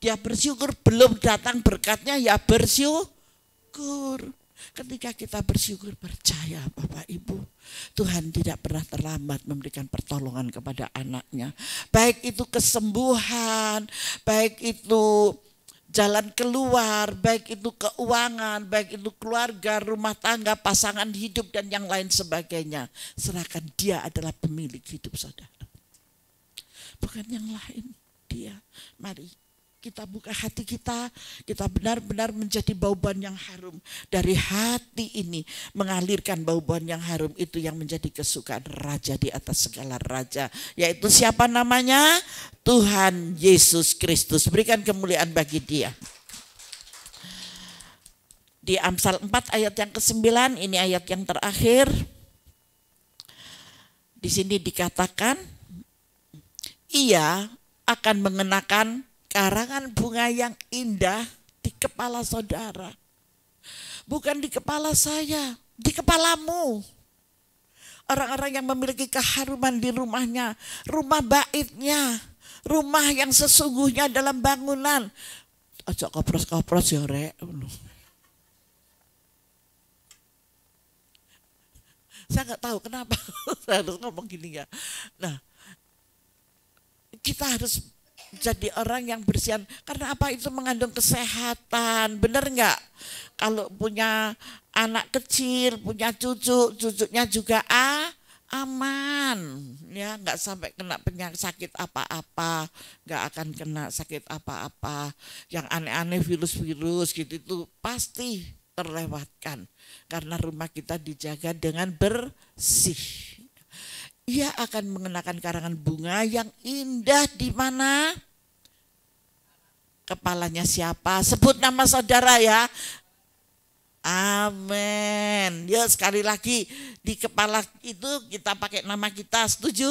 dia bersyukur, belum datang berkatnya ya bersyukur. Ketika kita bersyukur, percaya Bapak Ibu, Tuhan tidak pernah terlambat memberikan pertolongan kepada anaknya. Baik itu kesembuhan, baik itu jalan keluar, baik itu keuangan, baik itu keluarga, rumah tangga, pasangan hidup dan yang lain sebagainya. Serahkan, dia adalah pemilik hidup saudara. Bukan yang lain, dia. Mari kita buka hati kita benar-benar menjadi bauban yang harum. Dari hati ini mengalirkan bauban yang harum, itu yang menjadi kesukaan Raja di atas segala raja. Yaitu siapa namanya? Tuhan Yesus Kristus. Berikan kemuliaan bagi dia. Di Amsal 4 ayat yang ke-9, ini ayat yang terakhir. Di sini dikatakan, ia akan mengenakan karangan bunga yang indah di kepala saudara. Bukan di kepala saya, di kepalamu. Orang-orang yang memiliki keharuman di rumahnya, rumah baitnya, rumah yang sesungguhnya dalam bangunan. Ojo kopros-kopros ya rek. Saya nggak tahu kenapa saya harus ngomong gini ya. Nah, kita harus jadi orang yang bersihan. Karena apa? Itu mengandung kesehatan. Benar nggak? Kalau punya anak kecil, punya cucu, cucunya juga aman. Ya, nggak sampai kena penyakit sakit apa-apa. Nggak akan kena sakit apa-apa. Yang aneh-aneh virus-virus gitu itu pasti terlewatkan. Karena rumah kita dijaga dengan bersih. Ia akan mengenakan karangan bunga yang indah di mana? Kepalanya siapa? Sebut nama saudara ya. Amin. Ya sekali lagi, di kepala itu kita pakai nama kita, setuju?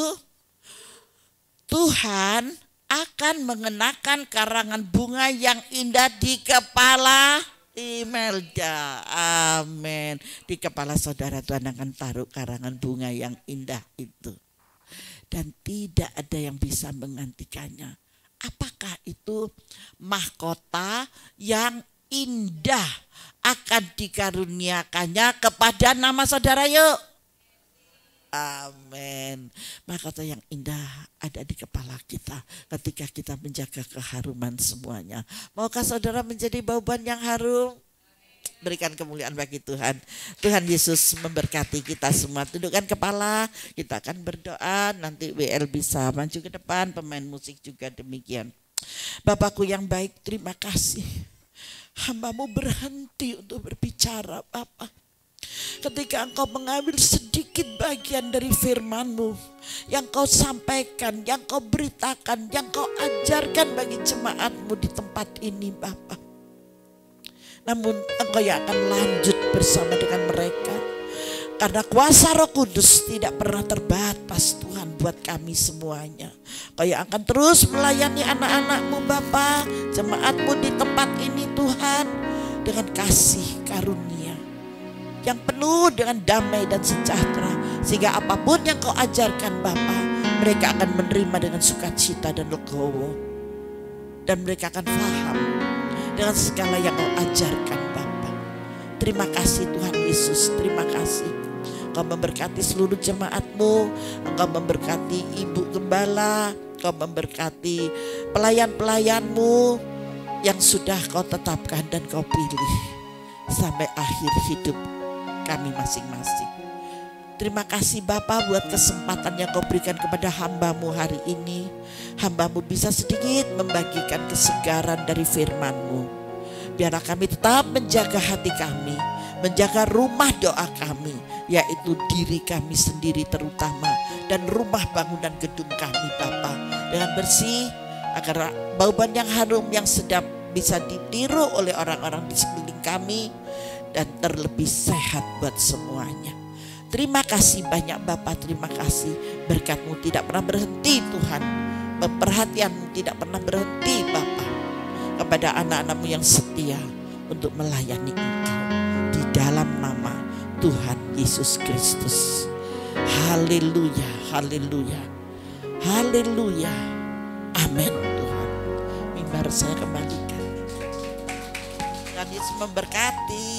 Tuhan akan mengenakan karangan bunga yang indah di kepala Imelda. Amin. Di kepala saudara Tuhan akan taruh karangan bunga yang indah itu. Dan tidak ada yang bisa menggantikannya. Apakah itu? Mahkota yang indah akan dikaruniakannya kepada nama saudara, yuk. Amin. Mahkota yang indah ada di kepala kita ketika kita menjaga keharuman semuanya. Maukah saudara menjadi bauban yang harum? Berikan kemuliaan bagi Tuhan. Tuhan Yesus memberkati kita semua. Tundukkan kepala, kita akan berdoa. Nanti WL bisa maju ke depan, pemain musik juga demikian. Bapakku yang baik, terima kasih. Hamba-Mu berhenti untuk berbicara, Bapak. Ketika Engkau mengambil sedikit bagian dari firman-Mu yang Kau sampaikan, yang Kau beritakan, yang Kau ajarkan bagi jemaat-Mu di tempat ini, Bapak. Namun Engkau yang akan lanjut bersama dengan mereka. Karena kuasa Roh Kudus tidak pernah terbatas Tuhan buat kami semuanya. Engkau yang akan terus melayani anak-anak-Mu Bapa, jemaat-Mu di tempat ini Tuhan, dengan kasih karunia. yang penuh dengan damai dan sejahtera, sehingga apapun yang kau ajarkan Bapa, mereka akan menerima dengan sukacita dan legowo, dan mereka akan paham dengan segala yang kau ajarkan Bapa. Terima kasih Tuhan Yesus, terima kasih. Kau memberkati seluruh jemaat-Mu, Engkau memberkati Ibu Gembala, Kau memberkati pelayan-pelayan-Mu yang sudah Kau tetapkan dan Kau pilih sampai akhir hidup kami masing-masing. Terima kasih Bapa buat kesempatan yang Kau berikan kepada hamba-Mu hari ini. Hamba-Mu bisa sedikit membagikan kesegaran dari firman-Mu. Biarlah kami tetap menjaga hati kami, menjaga rumah doa kami, yaitu diri kami sendiri terutama, dan rumah bangunan gedung kami Bapa, dengan bersih, agar bauban yang harum yang sedap bisa ditiru oleh orang-orang di sekeliling kami, dan terlebih sehat buat semuanya. Terima kasih banyak Bapa, terima kasih. Berkat-Mu tidak pernah berhenti Tuhan, perhatian-Mu tidak pernah berhenti Bapa kepada anak-anak-Mu yang setia untuk melayani Engkau di dalam nama Tuhan Yesus Kristus. Haleluya, haleluya, haleluya. Amin Tuhan. Mimbar saya kembalikan. Tuhan Yesus memberkati.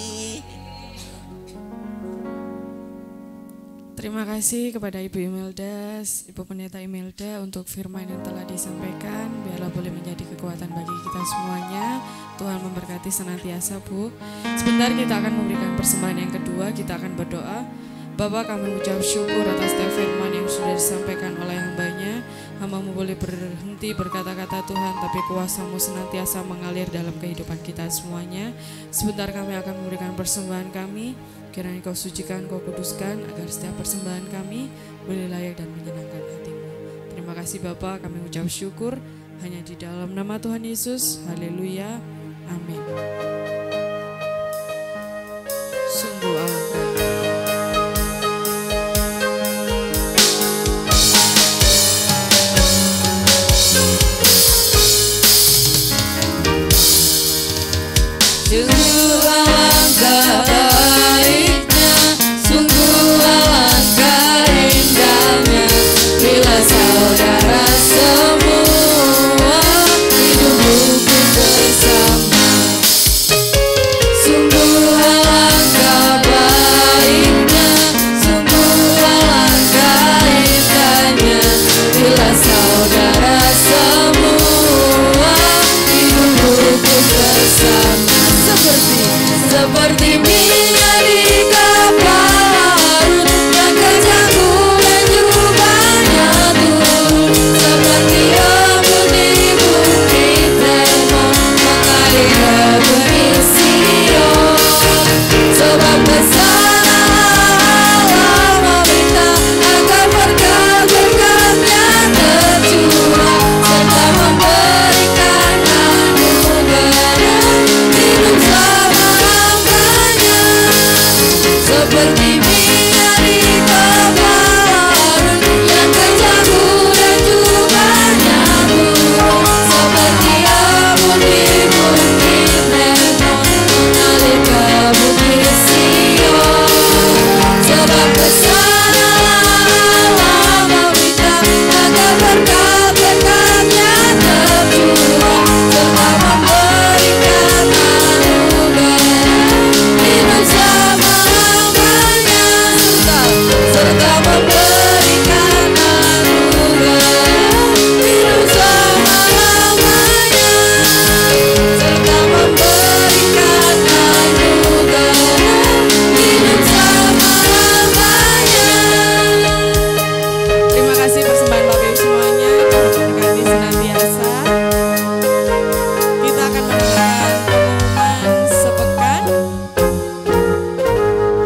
Terima kasih kepada Ibu Imelda, Ibu Pendeta Imelda untuk firman yang telah disampaikan. Biarlah boleh menjadi kekuatan bagi kita semuanya. Tuhan memberkati senantiasa Bu. Sebentar kita akan memberikan persembahan yang kedua. Kita akan berdoa. Bapa, kami ucap syukur atas setiap firman yang sudah disampaikan oleh hamba-Nya. Hamba-Mu boleh berhenti berkata-kata Tuhan, tapi kuasa-Mu senantiasa mengalir dalam kehidupan kita semuanya. Sebentar kami akan memberikan persembahan kami. Kiranya Kau sucikan, Kau kuduskan, agar setiap persembahan kami boleh layak dan menyenangkan hati-Mu. Terima kasih Bapa, kami ucap syukur hanya di dalam nama Tuhan Yesus. Haleluya, amin. Sungguh alangkah baiknya, sungguh alangkah indahnya, bila saudara semua hidup rukun bersama. Sungguh alangkah baiknya, sungguh alangkah indahnya, bila saudara semua hidup rukun bersama. Seperti minyak di kapal larut yang kecakupan jubahnya turun, seperti embun di bukit Hermon mengalir ke bukit Sion. Sebab kesana Allah meminta agar berkat-berkat-Nya tercurah, serta memberikan anugerah hidup selama-lamanya. Seperti minyak di kapal larut yang kecakupan jubahnya turun, seperti embun di bukit Hermon mengalir ke bukit Sion. Sebab kesana Allah meminta agar berkat-berkat-Nya tercurah, serta memberikan anugerah hidup selama-lamanya, serta memberikan anugerah hidup selama-lamanya, serta memberikan anugerah hidup selama-lamanya. Terima kasih persembahan Bapak Ibu semuanya. Tuhan memberkati senantiasa. Kita akan mendengarkan pengumuman sepekan.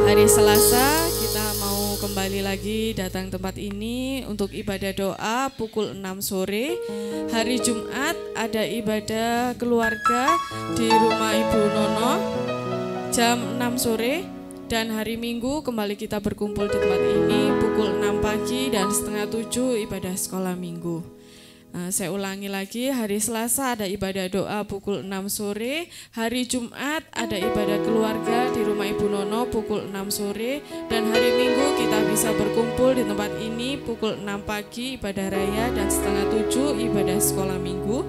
Hari Selasa kita mau kembali lagi datang tempat ini untuk ibadah doa pukul 6 sore. Hari Jumat ada ibadah keluarga di rumah Ibu Nono jam 6 sore. Dan hari Minggu kembali kita berkumpul di tempat ini pukul 6 pagi dan setengah 7 ibadah sekolah minggu. Saya ulangi lagi, hari Selasa ada ibadah doa pukul 6 sore, hari Jumat ada ibadah keluarga di rumah Ibu Nono pukul 6 sore, dan hari Minggu kita bisa berkumpul di tempat ini pukul 6 pagi ibadah raya dan setengah 7 ibadah sekolah minggu.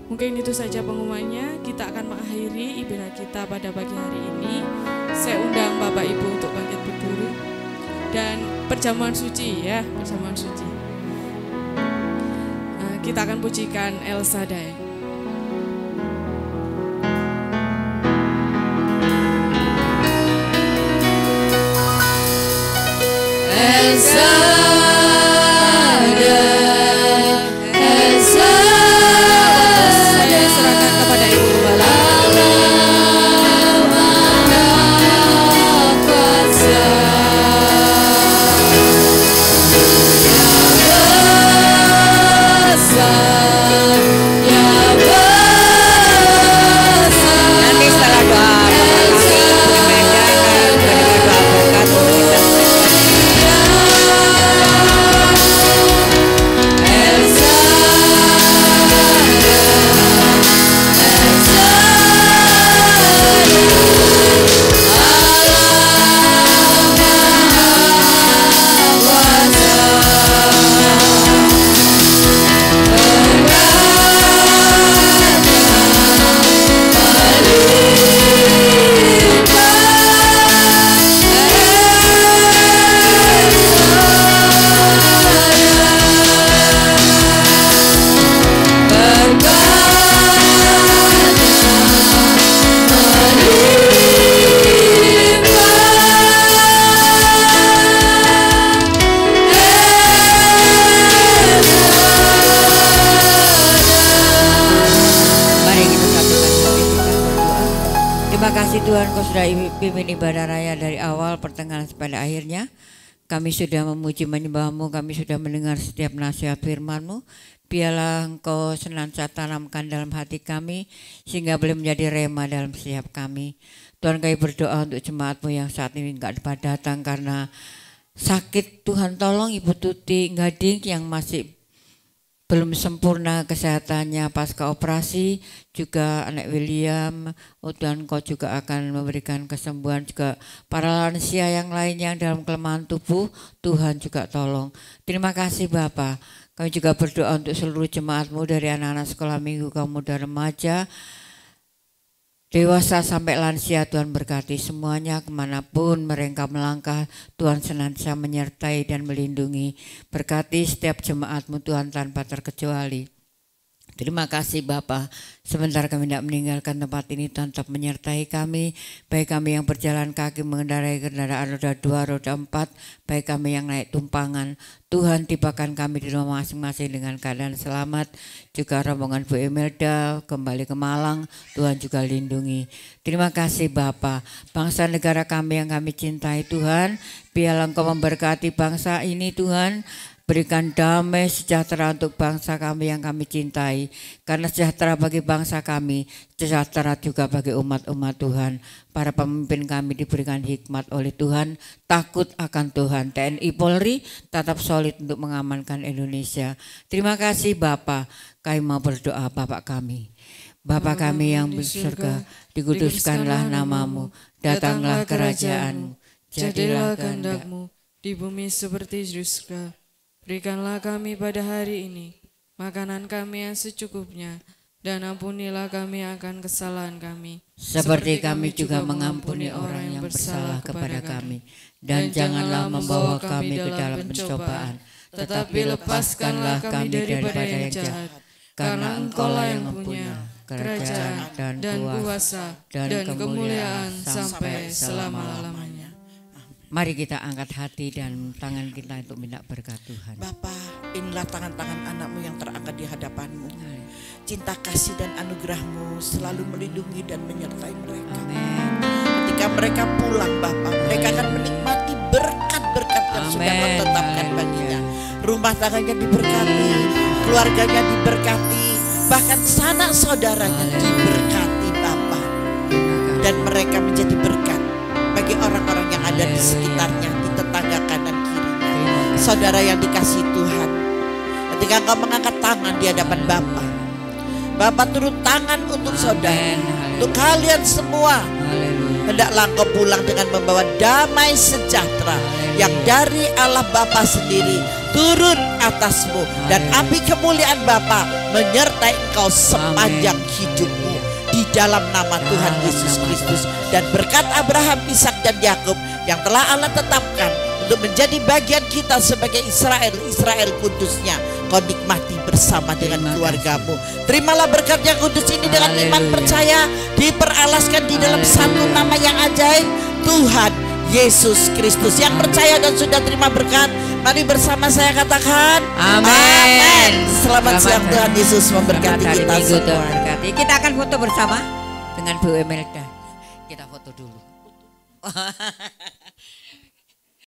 Mungkin itu saja pengumumannya, kita akan mengakhiri ibadah kita pada pagi hari ini. Saya undang Bapak Ibu untuk bangkit berdiri dan perjamuan suci ya, perjamuan suci. Kita akan pujikan El Shaddai. El Shaddai, El Shaddai, Saya serahkan kepada Ibu Gembala. Nanti setelah doa Terima kasih Tuhan, Kau sudah pimpin ibadah raya dari awal, pertengahan sampai akhirnya. Kami sudah memuji menyembah-Mu, kami sudah mendengar setiap nasihat firman-Mu. Biarlah Engkau senantiasa tanamkan dalam hati kami, sehingga boleh menjadi rema dalam setiap kami. Tuhan, kami berdoa untuk jemaat-Mu yang saat ini enggak dapat datang karena sakit. Tuhan tolong Ibu Tuti Gading yang masih belum sempurna kesehatannya pasca operasi, juga anak William, Tuhan Kau juga akan memberikan kesembuhan, juga para lansia yang lainnya dalam kelemahan tubuh, Tuhan juga tolong. Terima kasih Bapa. Kami juga berdoa untuk seluruh jemaat-Mu dari anak-anak sekolah minggu, kaum muda remaja, dewasa sampai lansia. Tuhan berkati semuanya kemanapun mereka melangkah. Tuhan senantiasa menyertai dan melindungi. Berkati setiap jemaat-Mu Tuhan tanpa terkecuali. Terima kasih Bapa. Sebentar kami tidak meninggalkan tempat ini, Tuhan tetap menyertai kami. Baik kami yang berjalan kaki mengendarai kendaraan roda 2, roda 4, baik kami yang naik tumpangan. Tuhan tibakan kami di rumah masing-masing dengan keadaan selamat. Juga rombongan Bu Imelda kembali ke Malang, Tuhan juga lindungi. Terima kasih Bapa. Bangsa negara kami yang kami cintai Tuhan, biarlah Engkau memberkati bangsa ini Tuhan. Berikan damai sejahtera untuk bangsa kami yang kami cintai. Karena sejahtera bagi bangsa kami, sejahtera juga bagi umat-umat Tuhan. Para pemimpin kami diberikan hikmat oleh Tuhan, takut akan Tuhan. TNI Polri tetap solid untuk mengamankan Indonesia. Terima kasih Bapa. Kami mau berdoa Bapak kami. Bapa kami yang di surga, dikuduskanlah nama-Mu, datanglah kerajaan-Mu, jadilah kehendak-Mu di bumi seperti di surga. Berikanlah kami pada hari ini makanan kami yang secukupnya, dan ampunilah kami akan kesalahan kami, seperti kami juga mengampuni orang yang bersalah kepada kami. Dan janganlah membawa kami ke dalam pencobaan, tetapi lepaskanlah kami daripada yang jahat. Karena Engkau-lah yang punya kerajaan dan kuasa dan kemuliaan sampai selama-lamanya. Mari kita angkat hati dan tangan kita untuk minta berkat Tuhan. Bapa, inilah tangan-tangan anak-Mu yang terangkat di hadapan-Mu. Cinta kasih dan anugerah-Mu selalu melindungi dan menyertai mereka. Amin. Ketika mereka pulang Bapa, mereka akan menikmati berkat-berkat yang sudah Kau tetapkan baginya. Rumah tangganya diberkati, keluarganya diberkati, bahkan sanak saudaranya diberkati Bapa. Dan mereka menjadi berkat bagi orang-orang yang ada di sekitarnya, di tetangga kanan kirinya. Saudara yang dikasihi Tuhan, ketika engkau mengangkat tangan di hadapan Bapa. Bapa turun tangan untuk saudara, untuk kalian semua. Hendaklah engkau pulang dengan membawa damai sejahtera yang dari Allah Bapa sendiri turun atasmu, dan api kemuliaan Bapa menyertai engkau sepanjang hidupmu di dalam nama Tuhan Yesus Kristus. Dan berkat Abraham, Ishak dan Yakub yang telah Allah tetapkan untuk menjadi bagian kita sebagai Israel kudusnya, kau nikmati bersama dengan keluargamu. Terimalah berkat yang kudus ini dengan iman percaya, diperalaskan di dalam satu nama yang ajaib, Tuhan Yesus Kristus. Yang percaya dan sudah terima berkat, mari bersama saya katakan amin. Selamat siang, Tuhan Yesus memberkati kita semua. Kita akan foto bersama dengan Bu Emelda. Kita foto dulu.